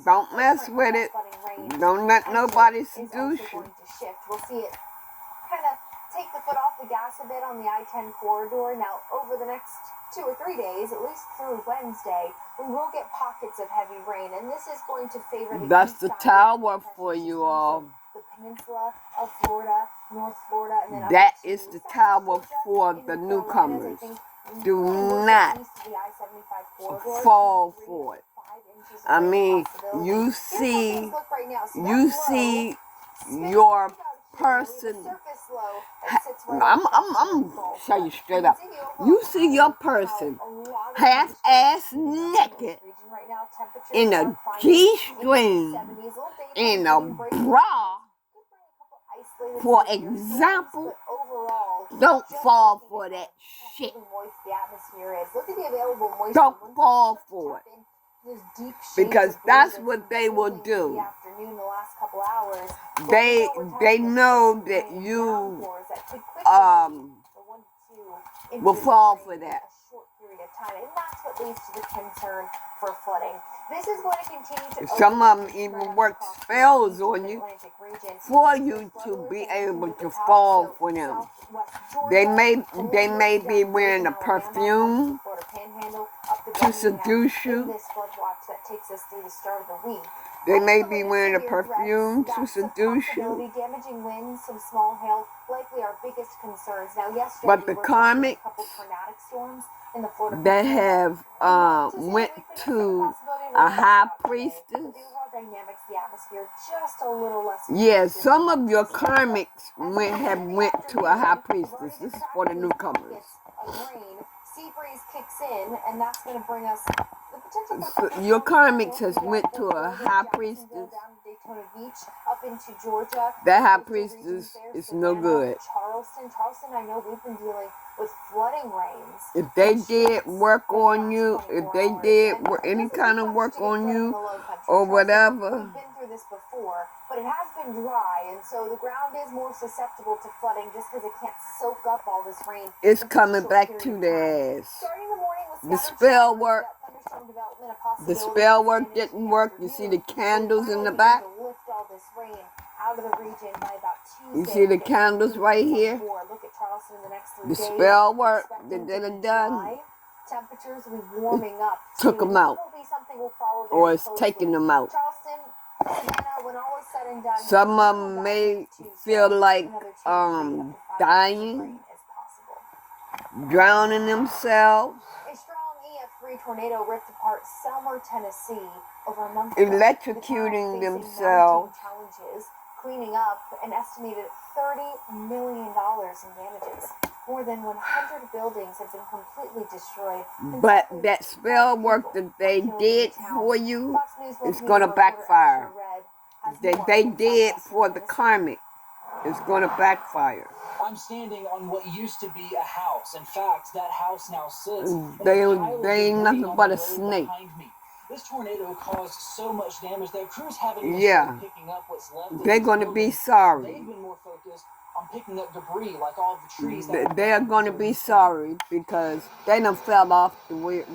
Don't mess with it. Don't let nobody seduce you. We'll see it kind of take the foot off the gas a bit on the I-10 corridor. Now, over the next 2 or 3 days, at least through Wednesday, we will get pockets of heavy rain, and this is going to favor the That's east the side tower for you all. the peninsula of Florida, North Florida, and then up That to is the South tower Georgia, for in the Carolinas. newcomers. I think Do we're not east of the I-75 corridor, fall 3 for it. to 5 inches of I rain mean, possibility. you Here's how see, things look right now. So you that see low, your spin person. the surface low that sits right I'm on gonna show you straight up. You see your person half-ass naked in a G-string, in a bra, for example. Don't fall for that shit. Don't fall for it. There's deep shades because of blue that's that's what been they will building do. in the afternoon, the last couple hours. But They we're talking they about know that rain you downpours that could quickly um the 1 to 2 will inches fall of for rain in that. a short period of time, and that's what leads to the concern for flooding. This is going to continue to Some open up of them and spread even out work across the spells Northeast on and you Atlantic region. for There's you flood to alerts be I mentioned able at the to top, fall so for them. southwest They Georgia, may and they then may look be down wearing a Alabama, across the perfume Florida Panhandle, up to to Birmingham, seduce in you. this flood watch that takes us through the start of the week. They may Isolated be wearing a severe perfume threats, to that's a seduce you. possibility. Damaging winds, some small hail, likely our biggest concerns. Now, yesterday But we the were talking a comics couple tornadic storms in the Florida that Panhandle. have went to a high priestess. The overall dynamics, the atmosphere, just a little less. Yeah, some of your karmics went to a high priestess. This is for the newcomers. Sea breeze kicks in, and that's going to bring us the potential So for your karmics has went to a high priestess. down to Daytona Beach, up into Georgia. That high Coastal regions priestess there, is no Savannah, good. Charleston, I know we've been dealing with flooding rains. If they and did streets work for the on last you, if 24 they hours. did And any it doesn't kind take of much work to get on flooding in you the low country, or Charleston. whatever, We've been through this before, but it has been dry, and so the ground is more susceptible to flooding just because it can't soak up all this rain. it's in such a coming short back period to of their time. ass. Starting the morning with The scattered spell showers, work, that thunderstorm development a the possibility spell as we work head into didn't the work. You see the afternoon. candles We'll in the finally back? begin to lift all this rain out of the region by about You Tuesday. see the We'll get candles right here? look at Charleston in the next 3 The days. spell work Expecting that they to done be done dry. Temperatures will be warming up. took too. them This out, will be something we'll follow or very it's closely. taking them out. Charleston, Savannah, when all is said and done, Some of still them got may Tuesday, feel like another 2 to 3 up to 5 inches of dying, rain is possible. drowning themselves, A strong EF3 tornado ripped apart Selmer, Tennessee over a month ago. electrocuting The town facing themselves. mounting challenges, cleaning up an estimated $30 million in damages. More than 100 buildings have been completely destroyed. and But sadly, that spell 12 work people that they were killed in did the town. for you, Fox News it's Multimedia gonna reporter backfire. Asher Red has They more they from did Southwestern for the Tennessee. karmic. It's gonna backfire. I'm standing on what used to be a house. In fact, that house now sits in a They pile of they ain't debris nothing on but the a road snake. behind me. This tornado caused so much damage that crews haven't even Yeah, started picking up what's left of they're these gonna be buildings. sorry. They've been more focused on picking up debris, like all the trees that are They're down gonna during be this storm. sorry because they done fell off the wheel.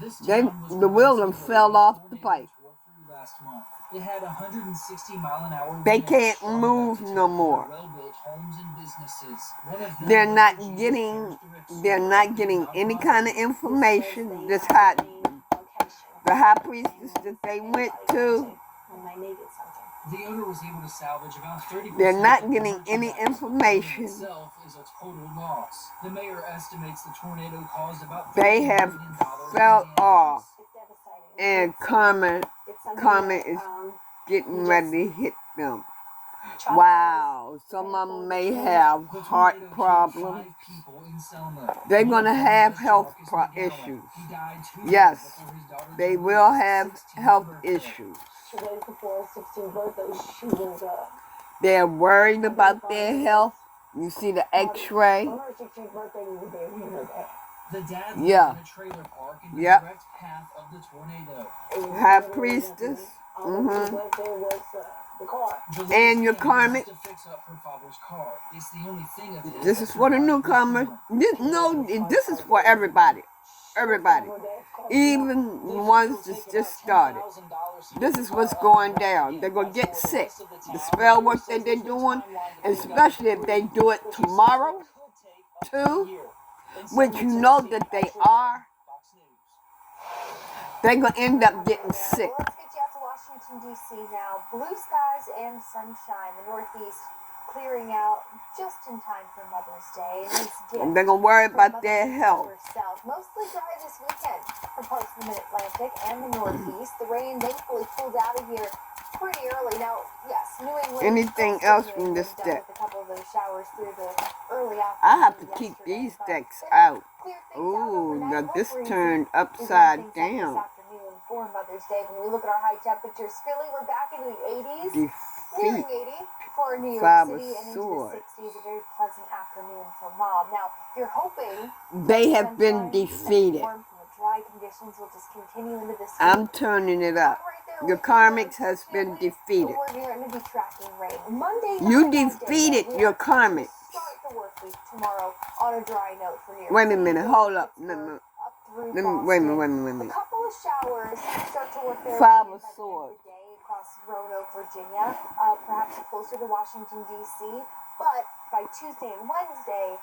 This They town was the wheel done glancing at fell a off the tornado pipe. tore through last month. It had 160 mile an hour They winds can't strong move enough to no take over more. well-built homes and businesses. One of them They're was not the Jesus getting Parish Direct they're store not opened getting Mount any Positive. kind of information. This high the high priestess that they went to, The owner was able to salvage about 30% they're not of the getting any merchandise. The information. itself is a total loss. The mayor estimates the tornado caused about They $30 have million in fell damages. off, and karma is getting ready to hit them. Wow, some of them may have The heart tornado killed problems. 5 people in Selma. They're One gonna of them have was health Jamarcus McGowan. issues. He died Tuesday Yes, before his daughter they Julia's will have 16th health birthday. issues. She waited for her 16th birthday. She was They're worried about their health. You see the X-ray. on her 16th birthday. We were there. We were there. The dad lived Yeah. in a trailer park in the Yep. direct path of the tornado. High priestess. All that was left there was the car. Julia's And your family karmic. used to fix up her father's car. It's the only thing of his This that is for the survived the newcomers. storm. This is for everybody. Everybody. Even the ones that's just started. This is what's going down. They're going to get sick. The spell work that they're doing, especially if they do it tomorrow, too, which you know that they are, they're going to end up getting sick. Let's get you out to Washington, D.C. now. Blue skies and sunshine. The Northeast clearing out just in time for Mother's Day. And these gifts And they're going to worry from about Mother their Nature health. herself. Mostly dry this weekend for parts of the Mid-Atlantic and the Northeast. The rain thankfully pulled out of here pretty early. Now, yes, New England. Anything coastal else New from England this dealt deck? with a couple of those showers through the early afternoon. I have to keep yesterday, these but decks then out. cleared things out Ooh, overnight. now Low this breezy. turned We warm upside things up this down. afternoon for Mother's Day. When we look at our high temperatures, Philly, we're back into the 80s, nearing Defeat 80 for New York Five of City, and into the Swords. 60s. A very pleasant afternoon for Mom. Now, if you're hoping They have sunshine, been defeated. warm from the dry conditions will just continue into this week. I'm turning it up. I'm right there Your with you, karmics though. has been defeated. We're going to be tracking rain. Monday, You not a bad day, defeated though. We your actually karmics. start the work week tomorrow on a dry note for you. Wait a minute, hold up. Pittsburgh, up through Wait a Boston. minute. A couple of showers start to work their Five way of in by the end of Swords. the day across Roanoke, Virginia, perhaps closer to Washington, D.C. But by Tuesday and Wednesday,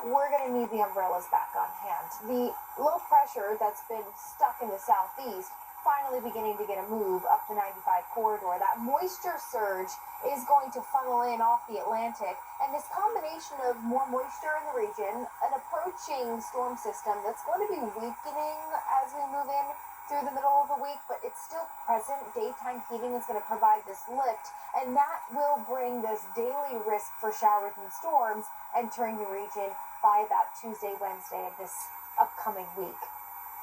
we're going to need the umbrellas back on hand. The low pressure that's been stuck in the southeast finally beginning to get a move up the 95 corridor. That moisture surge is going to funnel in off the Atlantic, and this combination of more moisture in the region, an approaching storm system that's going to be weakening as we move in through the middle of the week, but it's still present. Daytime heating is going to provide this lift, and that will bring this daily risk for showers and storms entering the region by about Tuesday, Wednesday of this upcoming week.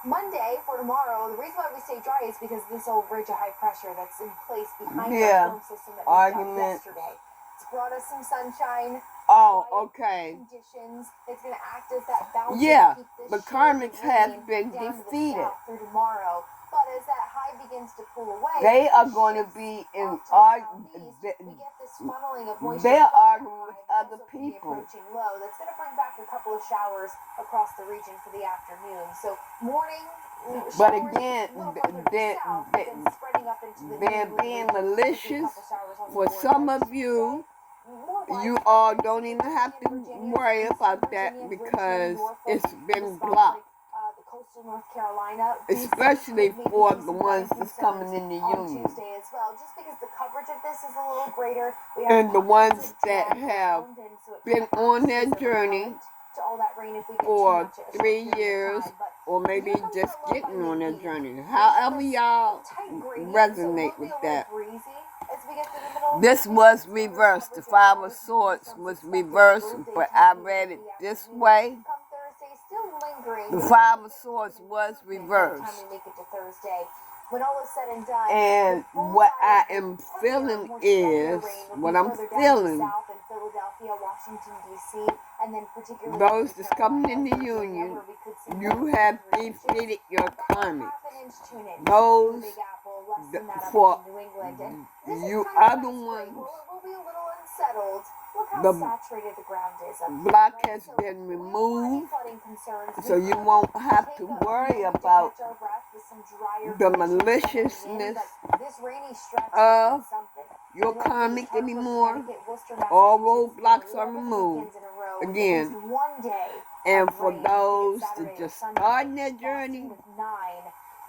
Monday, for tomorrow, the reason why we stay dry is because this old ridge of high pressure that's in place behind our storm system that we got yesterday. It's brought us some sunshine. Oh, okay. Conditions. It's going to act as that bouncer Yeah, to keep this but shield karmics of has rain been down to the defeated. south through tomorrow. But as that high begins to pull away, They are it going to shifts be off in to the argument. southeast. We get this funneling of moisture. They're from the arguing with high, other also from the people. approaching low. That's going to bring back a couple of showers across the region for the afternoon. So morning. But again, they're being malicious. For some of you, you all don't even have to worry about that because it's been blocked. Coastal North Carolina, especially for the ones that's coming in the union. Tuesday as well, just because the coverage of this is a little greater. And the ones that have been on their journey for 3 years, or maybe just getting on their journey. However y'all resonate with that. This was reversed. The Five of Swords was reversed, but I read it this way. The Five of Swords was reversed. And what I am feeling is, those that's coming in the union, you have defeated your karmics. Those, for you other ones, the block has been removed, so you won't have to worry about the maliciousness of your karmic anymore. All roadblocks are removed again. And for those that just starting their journey,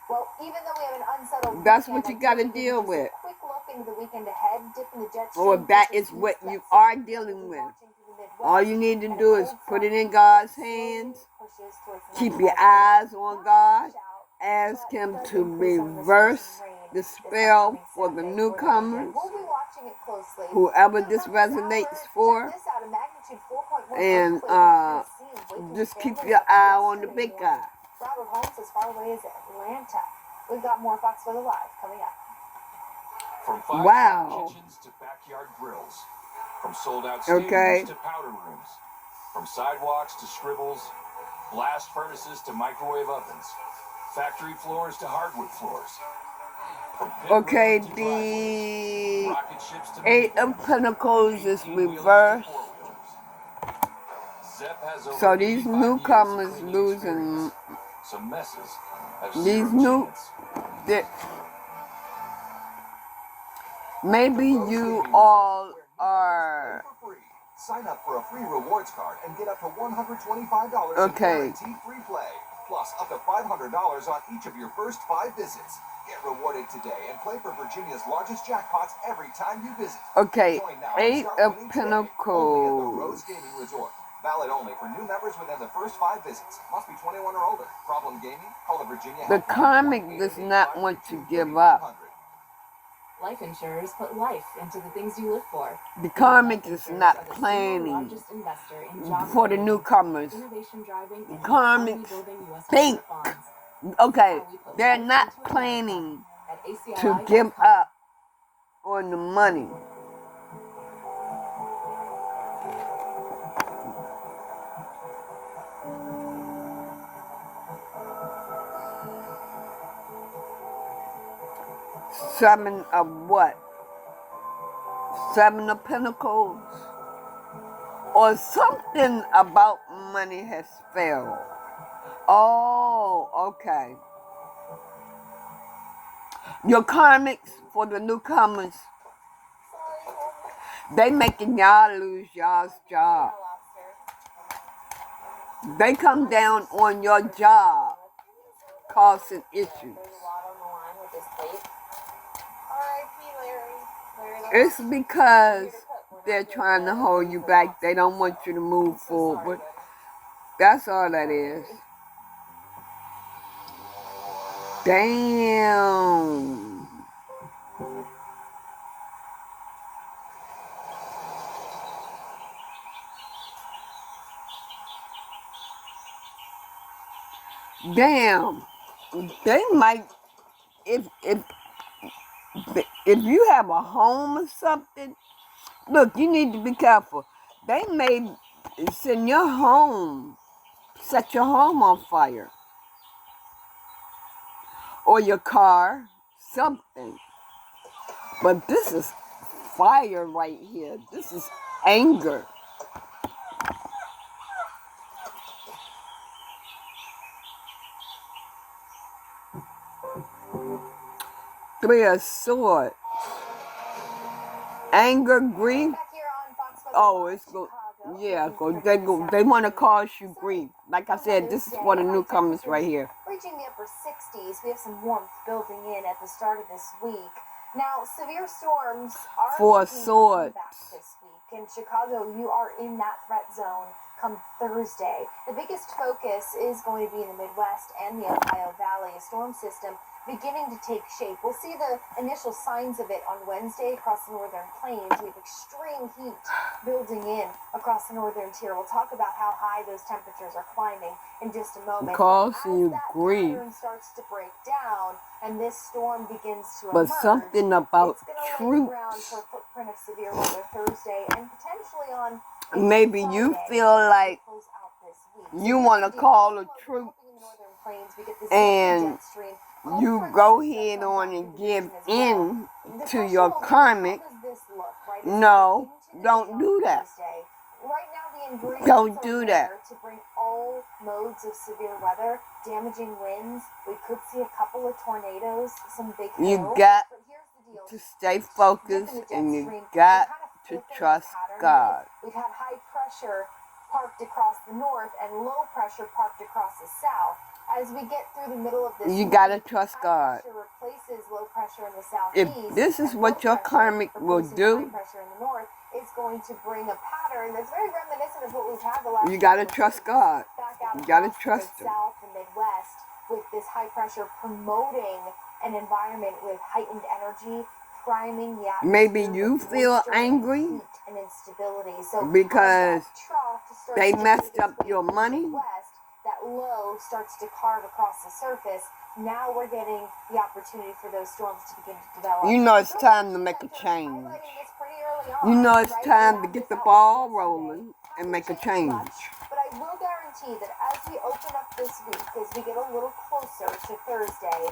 well, even though we have an unsettled that's what you got to deal with. Quick look into the weekend ahead, dip in the jet stream, or that is what you are dealing with. All you need to do is put it in God's hands. Keep your eyes on God. Ask Him to reverse the spell for the newcomers, whoever this resonates for. And just keep your eye on the big guy. Robert Holmes as far away as Atlanta. We've got more Fox Weather Live coming up. From five-star kitchens to backyard grills. From sold-out stadiums to powder rooms. From sidewalks to scribbles. Blast furnaces to microwave ovens. Factory floors to hardwood floors. Okay, the Eight of Pentacles is reversed. So these newcomers losing. These maybe you all are. Sign up for a free rewards card and get up to $125 in guaranteed free play. Plus up to $500 on each of your first 5 visits. Get rewarded today and play for Virginia's largest jackpots every time you visit. Okay, Eight of Pentacles. Rose Gaming Resort. Valid only for new members within the first 5 visits. Must be 21 or older. Problem gaming? Call the Virginia. The karmic does not want to give up. Life insurers put life into the things you live for. The karmic is not planning for the newcomers. The karmics think, okay, they're not planning to give up on the money. Seven of what? Seven of Pentacles? Or something about money has failed. Oh, okay. Your karmics for the newcomers, they making y'all lose y'all's job. They come down on your job, causing issues. It's because they're trying to hold you back. They don't want you to move forward. That's all that is. Damn. Damn. They might, if you have a home or something, look, you need to be careful. They may send your home, set your home on fire. Or your car, something. But this is fire right here. This is anger. Three of Swords. Anger, grief. Oh, it's go. Yeah, they want to cause you grief. Like I said, this is for the newcomers right here. Reaching the upper 60s, we have some warmth building in at the start of this week. Now, severe storms are Four of Swords. back this week. In Chicago, you are in that threat zone come Thursday. The biggest focus is going to be in the Midwest and the Ohio Valley. A storm system beginning to take shape. We'll see the initial signs of it on Wednesday across the northern plains. We have extreme heat building in across the northern tier. We'll talk about how high those temperatures are climbing in just a moment. Causing you grief. Pattern starts to break down and this storm begins to But emerge, something about it's going to lay the truth. ground for a footprint of severe weather Thursday and potentially on Maybe you feel like you want to call the truth and you go ahead on and give in to your karmic. No, don't do that. Don't do that. To bring all modes of severe weather, damaging winds. We could see a couple of tornadoes, some big hail. You got to stay focused and you got to trust God. We've had high pressure parked across the north and low pressure parked across the south. As we get through the middle of this, You got to trust God. Replaces low pressure in the southeast. If this is what your karmic will do, high pressure in the north, it's going to bring a pattern that's very reminiscent of what we've had the last. you got to trust God. You got to trust Him. South and Midwest with this high pressure promoting an environment with heightened energy, priming the atmosphere. Maybe you feel angry and instability. So because they messed up your money. That low starts to carve across the surface. Now we're getting the opportunity for those storms to begin to develop. You know it's time to make a change. You know it's time to get the ball rolling and make a change. But I will guarantee that as we open up this week, as we get a little closer to Thursday,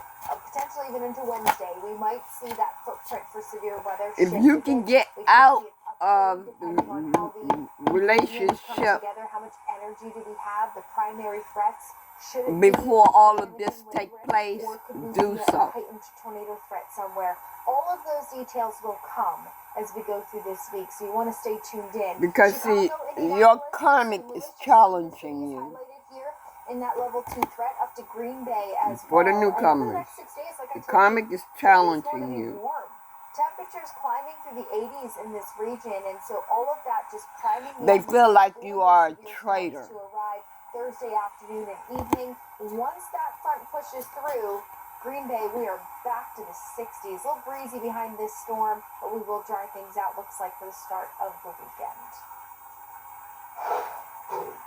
potentially even into Wednesday, we might see that footprint for severe weather. If you can get out of the relationship how much energy do we have? The primary threats. Before all of this take place, do so. Heightened tornado threat somewhere. All of those details will come as we go through this week, so you want to stay tuned in. Because see, your karmic is challenging you. In that level 2 threat up to Green Bay as For the well. newcomers, the karmic is challenging you. Temperatures climbing through the 80s in this region, and so all of that just priming the They feel like you are a traitor. to arrive Thursday afternoon and evening. Once that front pushes through Green Bay, we are back to the 60s. A little breezy behind this storm, but we will dry things out, looks like, for the start of the weekend.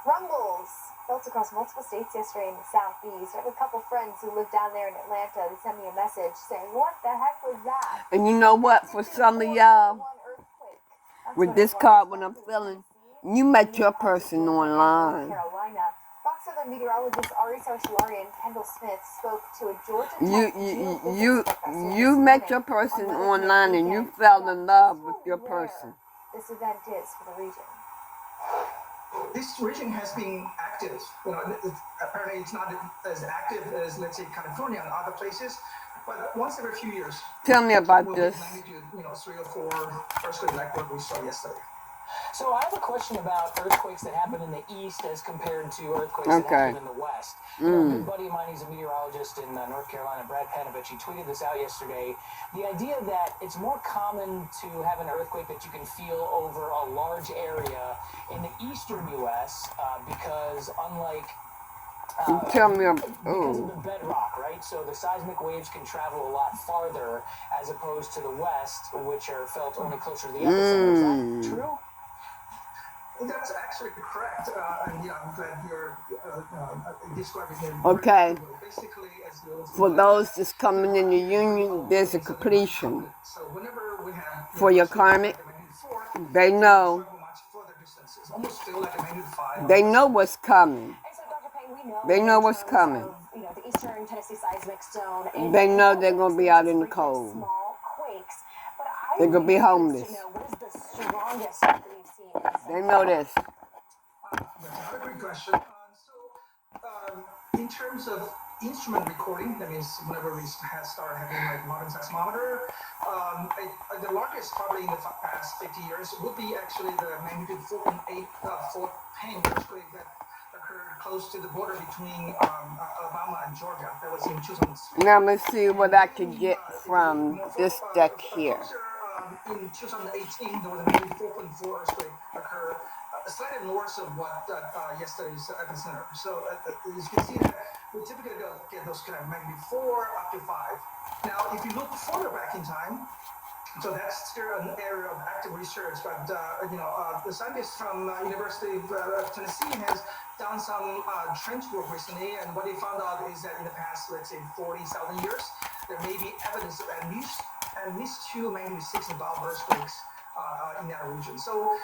Rumbles felt across multiple states yesterday in the southeast. I have a couple friends who live down there in Atlanta. They sent me a message saying, "What the heck was that?" And you know what? For some of y'all, with this card, when I'm feeling, you met your person online. Carolina. Fox 7 Weather meteorologist Ari Sarsolari and Kendall Smith spoke to a Georgia Tech You met your person online and you fell in love with your person. This event is for the region. This region has been active. Apparently it's not as active as, let's say, California and other places, but once every few years. Tell me about this. Magnitude, 3 or 4 earthquakes like what we saw yesterday. So I have a question about earthquakes that happen in the east as compared to earthquakes that happen in the west. A good buddy of mine, he's a meteorologist in North Carolina, Brad Panovich, he tweeted this out yesterday. The idea that it's more common to have an earthquake that you can feel over a large area in the eastern U.S. Because unlike Tell me because of the bedrock, right? So the seismic waves can travel a lot farther as opposed to the west, which are felt only closer to the epicenter. Is that true? That's actually correct, and I'm glad you're describing it. Okay. Basically, for those that's coming in the union, there's a completion. So whenever we have for your karmic, they know. They know what's coming. They know what's coming. The Eastern Tennessee seismic zone. They know they're gonna be out in the cold. They're gonna be homeless. What is the strongest that we've seen? They know this. That's another great question. In terms of instrument recording, that means whenever we start having like modern seismometer, the largest probably in the past 50 years would be actually the magnitude 4.8 Fort Payne earthquake that occurred close to the border between Alabama and Georgia. That was in 2006. Now let's see what I can get from this deck here. In 2018, there was a magnitude 4.4 earthquake occur slightly north of what yesterday's epicenter. So as you can see that we typically get those kind of magnitude 4 up to 5. Now, if you look further back in time, so that's still an area of active research, but the scientists from University of Tennessee has done some trench work recently, and what they found out is that in the past, let's say 40,000 years, there may be evidence of at least 2 magnitude 6 above earthquakes in that region. So,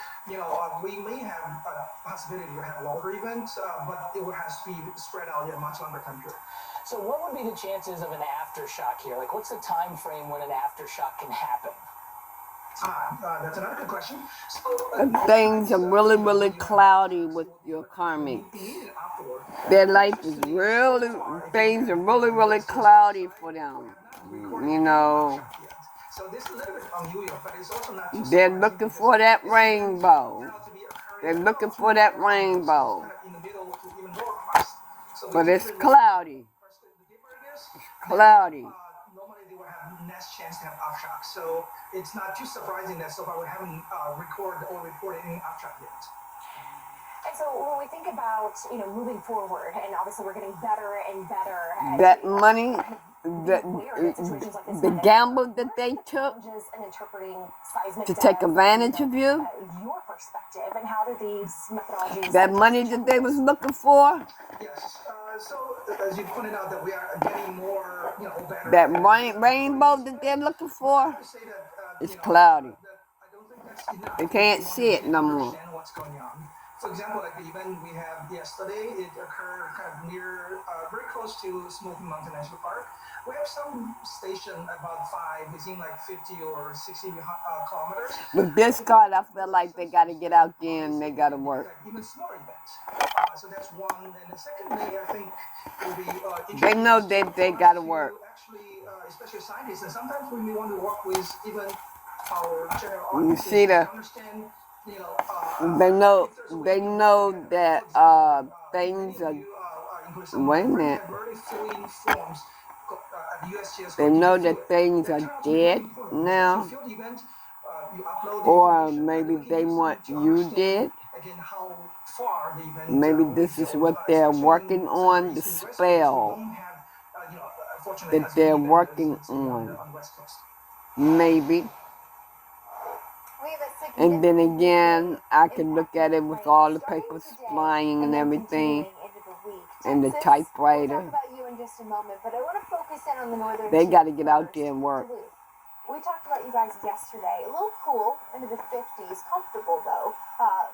we may have a possibility to have longer events, but it would have to be spread out in a much longer time period. So what would be the chances of an aftershock here? Like, what's the time frame when an aftershock can happen? That's another good question. So, things are really, really cloudy with your karmic. Their life is really, things are really, really cloudy for them. So this is a little bit unusual, but it's also not too they're looking for that rainbow. They're looking for that rainbow. But it's cloudy. It's cloudy. Normally they would have less chance to have aftershock. So it's not too surprising that so far we haven't reported any aftershock yet. And so when we think about, moving forward, and obviously we're getting better and better. That money, the gamble that they took to take advantage of you, your perspective, and how do these methodologies... that money that they was looking for, yes. So as you pointed out, that we are getting more, better. That rainbow that they're looking for, is cloudy. They can't see it no more. What's going on. For example, like the event we had yesterday, it occurred kind of near, very close to Smoky Mountain National Park. We have some station about 5, within like 50 or 60 kilometers. With this card, I feel like they got to get out there and they got to work. Even smaller events. So that's one. And the second thing I think will be... they know that they got to work. Actually, especially scientists, and sometimes we may want to work with even our general audience to understand, they know that things are... Wait a minute. They know that things are dead now, or maybe they want you dead. Maybe this is what they're working on, the spell that they're working on. Maybe. And then again, I can look at it with all the papers flying and everything, and the typewriter. In just a moment, but I want to focus in on the northern they got to get out there and work. We talked about you guys yesterday. A little cool, into the 50s. Comfortable, though,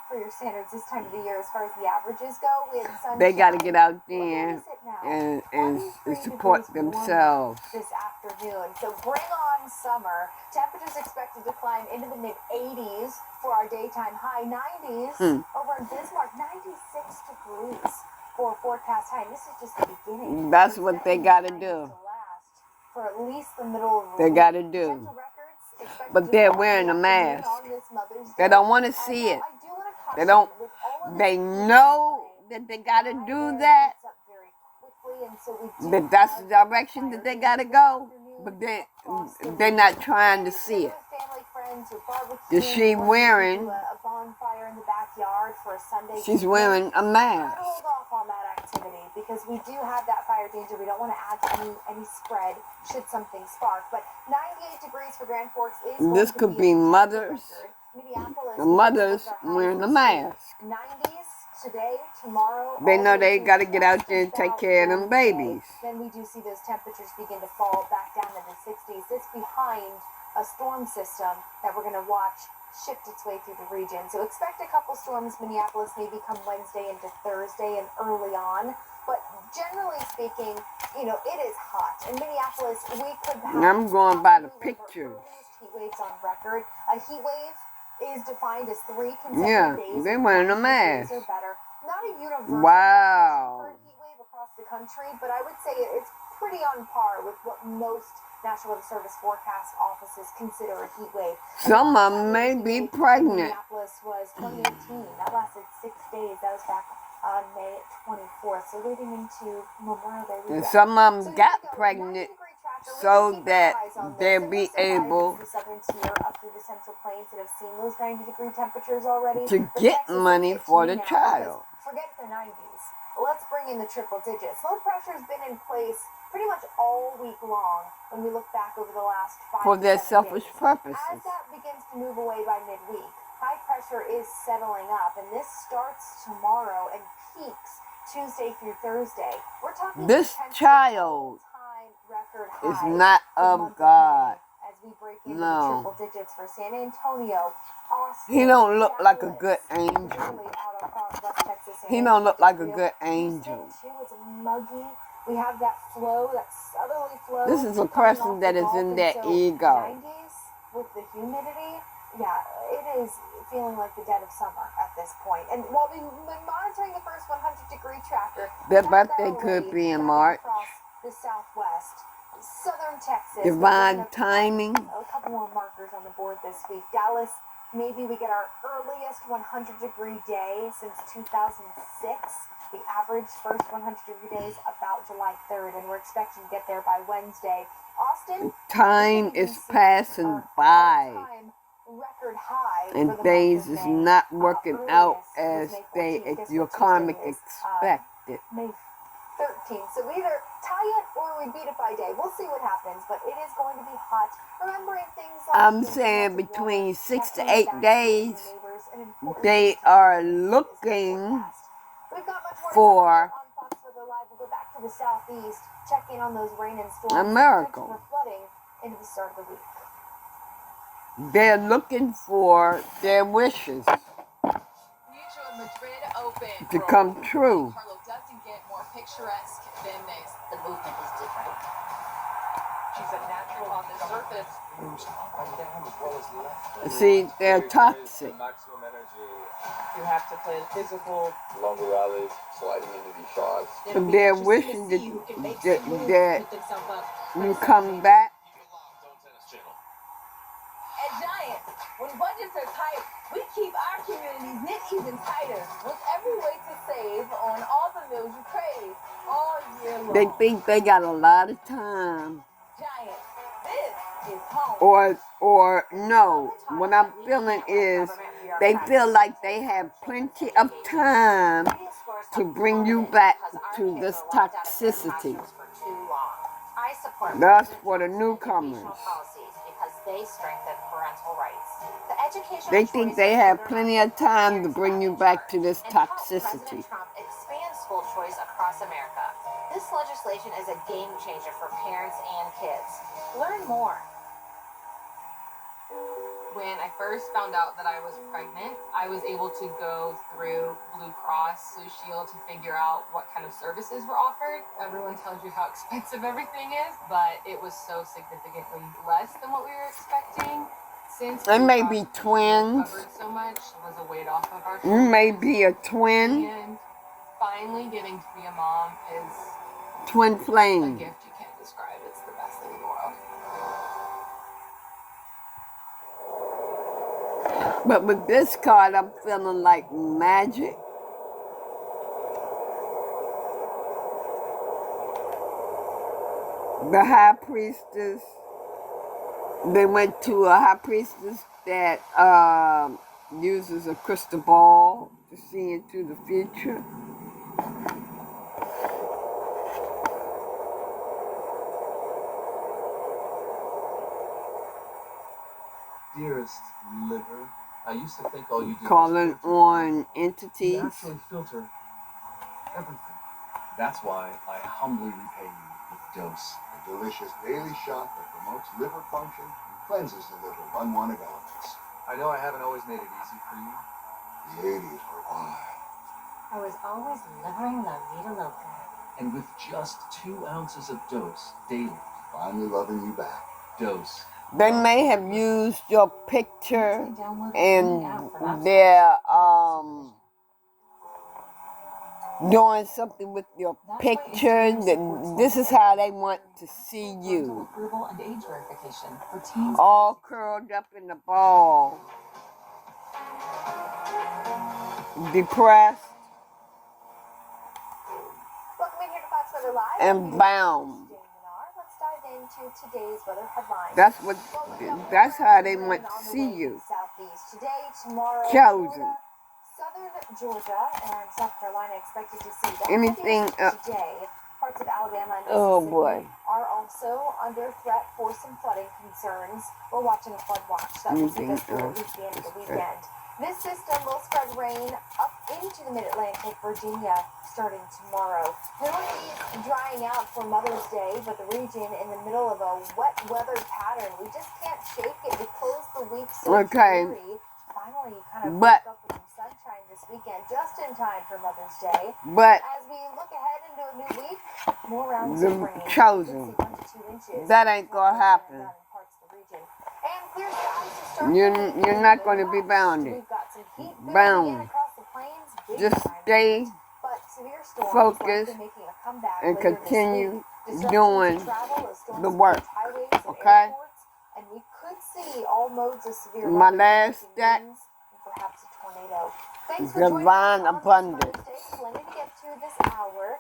for your standards this time of the year as far as the averages go. We had sunshine. They got to get out there and support themselves. This afternoon. So bring on summer. Temperatures expected to climb into the mid-80s for our daytime high. 90s over in Bismarck. 96 degrees for forecast high. And this is just the beginning. That's what they got to do. For at least the middle of the They got to do. But they're wearing a mask. They don't want to see it. They don't. They know that they got to do that. That that's the direction that they got to go. But they're not trying to see it. Is she wearing? She's wearing a mask. Hold off on that activity because we do have that fire danger. We don't want to add to any spread should something spark. But 98 degrees for Grand Forks is. This could be mothers. The mothers wearing a mask. 90s today, tomorrow. They know they got to get out there and take care of them babies. Then we do see those temperatures begin to fall back down to the 60s. This behind a storm system that we're going to watch shift its way through the region. So expect a couple storms, Minneapolis, maybe come Wednesday into Thursday and early on. But generally speaking, you know, it is hot. In Minneapolis, we could have... I'm going by the pictures. Heat waves on record. A heat wave is defined as 3 consecutive days. Yeah, they're wearing a mask. Not a universal wow. heat wave across the country, but I would say it's pretty on par with what most National Weather Service forecast offices consider a heat wave. Some of them may be pregnant. Minneapolis was 2018. That lasted 6 days. That was back on May 24th. So leading into Memorial Day weekend. And some of them got pregnant so that they'll be able the southern tier up through the Central Plains that have seen those 90-degree temperatures already to get money for the child. Forget the 90s. Let's bring in the triple digits. Low pressure's been in place pretty much all week long when we look back over the last 5 for their days. selfish purposes. As that begins to move away by midweek, high pressure is settling up, and this starts tomorrow and peaks Tuesday through Thursday. We're talking this child is not of God. As we break into the triple digits for San Antonio, Austin, he don't look like a good angel. He don't look like a good angel. It's muggy. We have that flow, that southerly flow. This is a person that is in their ego. 90s with the humidity, yeah, it is feeling like the dead of summer at this point. And while we've been monitoring the first 100-degree tracker, their birthday could be in March. The Southwest, southern Texas. Divine timing. A couple more markers on the board this week. Dallas, maybe we get our earliest 100-degree day since 2006. The average first 100-degree days about July 3rd, and we're expecting to get there by Wednesday. Austin, time is passing by, record high, and things is not working out as your karmic expected. May 13th. So we either tie it or we beat it by day. We'll see what happens, but it is going to be hot. Remembering things like I'm saying between 6 to 8 days, they are looking for We'll go back to the southeast, check in on those rain and storms. a miracle. For flooding into the start of the week. They're looking for their wishes to come true. Carlo doesn't get more picturesque than this. The movement is different. She's a natural on the surface. See, they're toxic. Maximum energy. You have to play physical. Longer rallies, sliding into these shots. They're wishing that you come back. At Giant, when budgets are tight, we keep our communities knit even tighter with every way to save on all the meals you crave all year long. They think they got a lot of time. Giant, this is home. Or no, what I'm feeling is they feel like they have plenty of time to bring you back to this toxicity. That's for the newcomers. They strengthen parental rights. The educational they think they have plenty of time to bring you back to this toxicity. President Trump expands school choice across America. This legislation is a game changer for parents and kids. Learn more. when I first found out that I was pregnant, I was able to go through Blue Cross Blue Shield to figure out what kind of services were offered. Everyone tells you how expensive everything is, but it was so significantly less than what we were expecting. Since It Blue may Cross be Blue Shield twins. covered so much, was a weight off of our You may shoulders. be a twin. And finally getting to be a mom is Twin a flame. gift you can't describe. It's the best thing in the world. But with this card, I'm feeling like magic. The high priestess. They went to a high priestess that uses a crystal ball to see into the future. Dearest liver, I used to think all you did Calling was on You entities. actually filter everything. That's why I humbly repay you with Dose. A delicious daily shot that promotes liver function and cleanses the liver of unwanted elements. I know I haven't always made it easy for you. The 80s were wild. I was always livering La Vida Loca. And with just 2 ounces of Dose daily. Finally loving you back. Dose. They may have used your picture and they're doing something with your picture. This is how they want to see you. Approval and age verification for teens. All curled up in the ball. Depressed Welcome in here to Fox Weather Live. and bound. Let's dive into today's weather headlines. That's how they want to see you. Southeast today, tomorrow, Chosen. Florida, southern Georgia and South Carolina expected to see the Anything today. Parts of Alabama and Oh, Mississippi boy. are also under threat for some flooding concerns. We're watching a flood watch that will keep us through at least the end of the weekend. This system will spread rain up into the mid-Atlantic, Virginia, starting tomorrow. Northeast drying out for Mother's Day, but the region in the middle of a wet weather pattern. We just can't shake it to close the week so Okay. dreary. Finally, kind of But- woke up with some sunshine this weekend, just in time for Mother's Day. But As we look ahead into a new week, more rounds The of rain. chosen. 1 to 2 inches. That ain't gonna happen. In parts of the region. And clear skies to start You're not going to be bounded. We've got some heat building in Bound. across the plains, big Just time stay heat, but severe storms focused likely making a comeback and later this continue week. Disruptions doing to travel as storms the work. approach highways and Okay? airports, and we could see all modes of severe My weather, last including stat, winds and perhaps a tornado. Thanks for divine joining us on this abundance. Mother's Day. Plenty to get to this hour.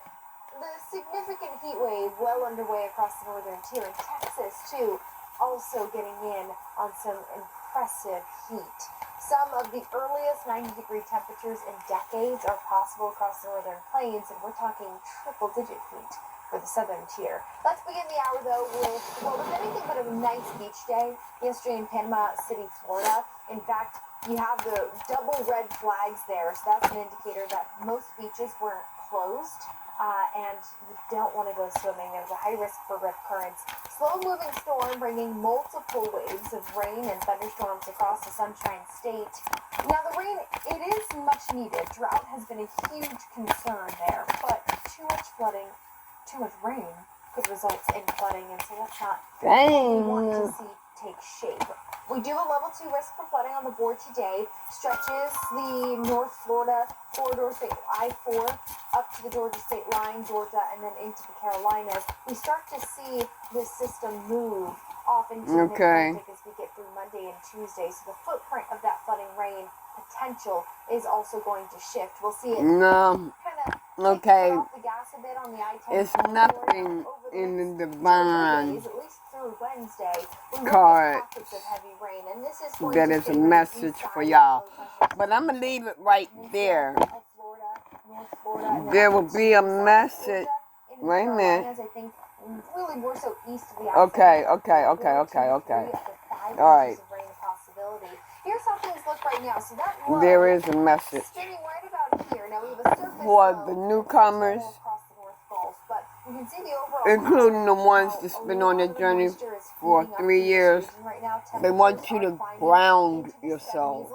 The significant heat wave well underway across the northern tier in Texas too, also getting in on some impressive heat. Some of the earliest 90-degree temperatures in decades are possible across the northern plains, and we're talking triple-digit heat for the southern tier. Let's begin the hour though with what was anything but a nice beach day yesterday in Panama City, Florida. In fact, you have the double red flags there, so that's an indicator that most beaches weren't closed. And you don't want to go swimming. There's a high risk for rip currents. Slow-moving storm bringing multiple waves of rain and thunderstorms across the Sunshine State. Now, the rain, it is much needed. Drought has been a huge concern there, but too much flooding, too much rain could result in flooding, and so that's not what we want to see take shape. We do have a level 2 risk for flooding on the board today. Stretches the North Florida corridor, say I-4, up to the Georgia state line, Georgia, and then into the Carolinas. We start to see this system move off into the Mid-Atlantic as we get through Monday and Tuesday. So the footprint of that flooding rain potential is also going to shift. We'll see it No. Okay. off the gas a bit on the I-10 It's corridor nothing over the in next the 2 divine days, at least through Wednesday. We will get card pockets of heavy rain, and this is going that to is a favor the message east for side y'all. of low pressure But I'm going to leave it right there. of Florida, North Florida, and then There up will to be a the south of message. Georgia, into the Wait a minute. Carolinas, I think really more so east of the Okay, I-10. okay. 4 to 3 up to 5 All right. inches of rain possibility. Here's how things look right now. So that low There is a message sitting right about here. Now we have a surface for low the newcomers, across the North Gulf, but you can see the overall including the ones how that's a been on lot the of journey moisture is for feeding up 3 to this years, region right now, They want you to ground yourself.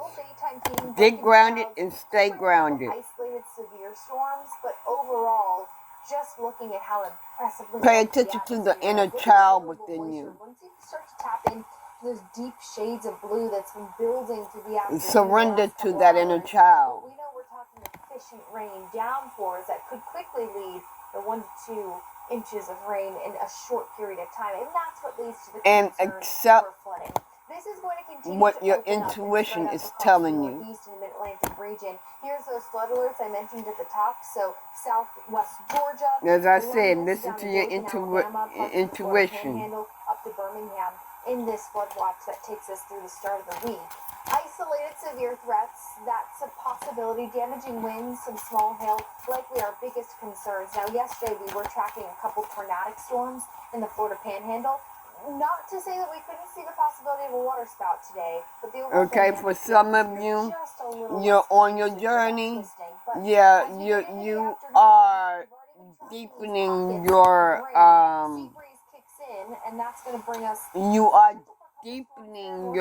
Get grounded and stay grounded. Isolated severe storms, but overall, just looking at how impressively Pay attention to the inner child within you. Once you start to tap into those deep shades of blue that's been building through the afternoon, Surrender to that inner child. we know we're talking efficient rain downpours that could quickly lead to 1 to 2 inches of rain in a short period of time, and that's what leads to the And concern accept for flooding. This is going to continue what to your open up and intuition spread is up across telling the you. Northeast and Mid-Atlantic region. Here's those flood alerts I mentioned at the top. So southwest Georgia, As I Columbus, said, listen down to to your Dothan, Alabama, parts of the Florida intuition. Panhandle, up to Birmingham in this flood watch that takes us through the start of the week. Isolated severe threats, that's a possibility. Damaging winds, some small hail, likely our biggest concerns. Now, yesterday we were tracking a couple tornadic storms in the Florida Panhandle. Not to say that we couldn't see the possibility of a water spout today, but the overall Okay, for some of you, you're on your journey. Yeah, you are deepening your and that's going to bring us. You are deepening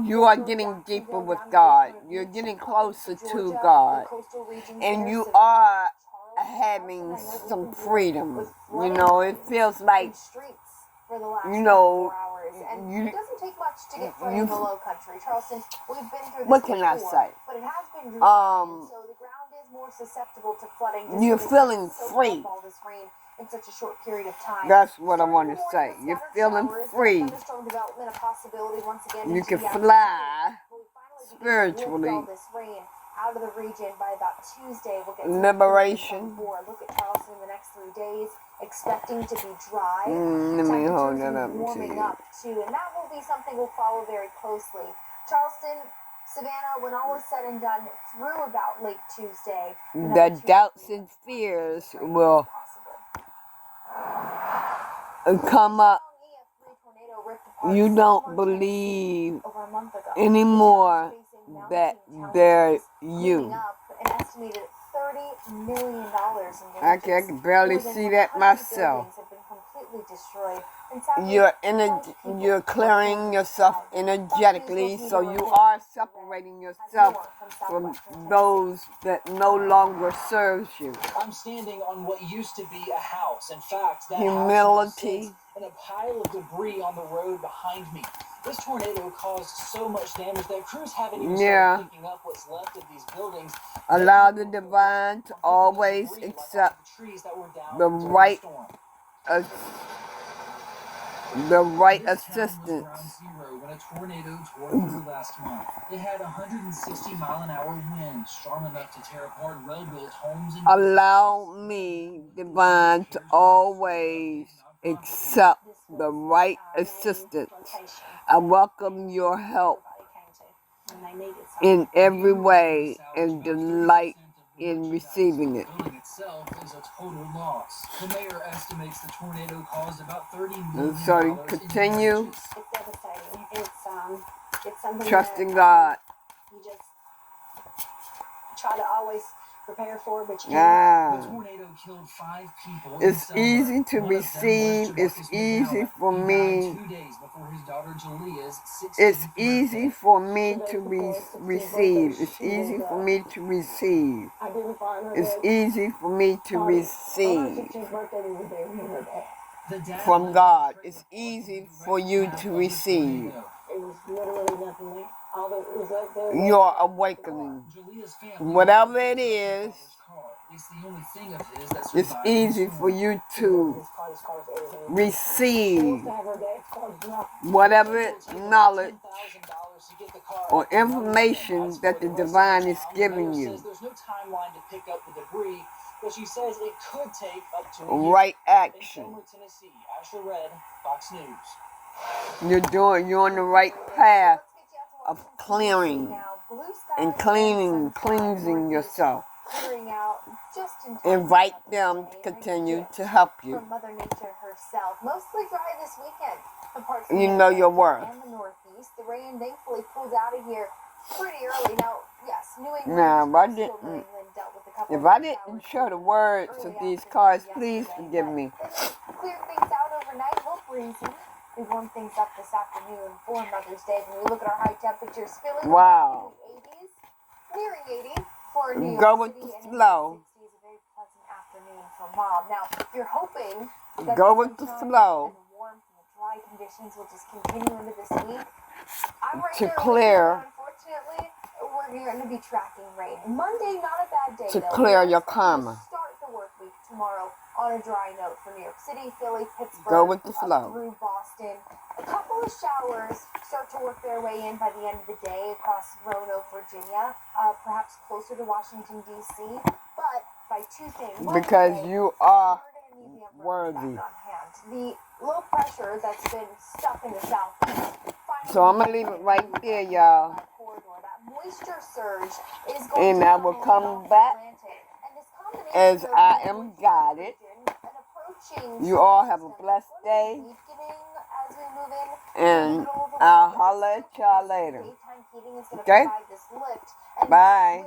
you are getting deeper with God. You're getting closer to God. And you are having some freedom. You know, it feels like, you know, It doesn't take much to get flooding in the low country. Charleston, we've been through this what can I before, say? but it has been dry, so the ground is more susceptible to flooding. You're feeling free. All this rain in such a short period of time. That's what I want to say. You're feeling free. Thunderstorm development a possibility once again. You can fly spiritually. All this rain out of the region by about Tuesday. We'll get liberation. Look at Charleston in the next 3 days, expecting to be dry. Let me hold that up to warming you. up too, and that will be something we'll follow very closely. Charleston, Savannah, when all is said and done, through about late Tuesday. The doubts and fears will come up. You don't believe anymore that they're you. An estimated $30 million in damages. I can barely see that myself. Have been completely destroyed. You're clearing yourself energetically, so you are separating yourself from those that no longer serves you. I'm standing on what used to be a house. In fact, that humility. House and a pile of debris on the road behind me. This tornado caused so much damage that crews haven't even started picking up what's left of these buildings. Allow the divine to always accept the right assistance. When a tornado tore through last month, it had 160-mile-an-hour winds strong enough to tear apart well-built homes. Allow me, divine, to always accept the right assistance. I welcome your help in every way and delight in receiving it. The building itself is a total loss. The mayor estimates the tornado caused about $30 million. Sorry, continue. It's devastating. It's something Trusting God. You just try to always prepare for, but you The tornado killed 5 people. It's easy to receive. It's easy for me. 2 days before his daughter Julia's 16th It's easy for me to receive. It's easy for me to receive. It's easy for me to receive from God. It's easy for you to receive. It was literally nothing there. All that was up there. Your awakening. Whatever it is, it's easy for you to receive whatever knowledge or information that the divine is giving you. There's no timeline to pick up the debris, but she says it could take up to Right action. Tennessee. Ashley Red, Fox News. You're on the right path of clearing and cleansing yourself. Invite them to continue to help you. From Mother Nature herself. Mostly dry this weekend. In parts of You know your worth. and the Northeast. The rain thankfully pulled out of here pretty early. Now, yes, New England. Now, if I New didn't, England dealt with a couple if of I didn't show the words of these cards, please forgive me. Cleared things out overnight. A little breezy. We warmed things up this afternoon for Mother's Day. When we look at our high temperatures, feeling Wow. in the 80s, nearing 80 for New York Go with City, the and flow. 60 is a very pleasant afternoon for Mom. Now, if you're hoping that Go with the sunshine flow. and the warmth and the dry conditions will just continue into this week, I'm right To there with clear. you, but unfortunately, we're going to be tracking rain. Monday, not a bad day, To though. clear We're your expecting to karma. Start the work week tomorrow on a dry note for New York City, Philly, Pittsburgh, Go with the up flow. through Boston. A couple of showers start to work their way in by the end of the day across Roanoke, Virginia, perhaps closer to Washington, D.C. But by Tuesday and Wednesday, Because you are we're going to need the umbrellas worthy. back on hand. The low pressure that's been stuck in the southeast. So I'm going to leave it right there, y'all. Corridor. That moisture surge is going And to I will come back as I am guided. You all have a blessed day. And I'll holler at y'all later. Okay? Bye.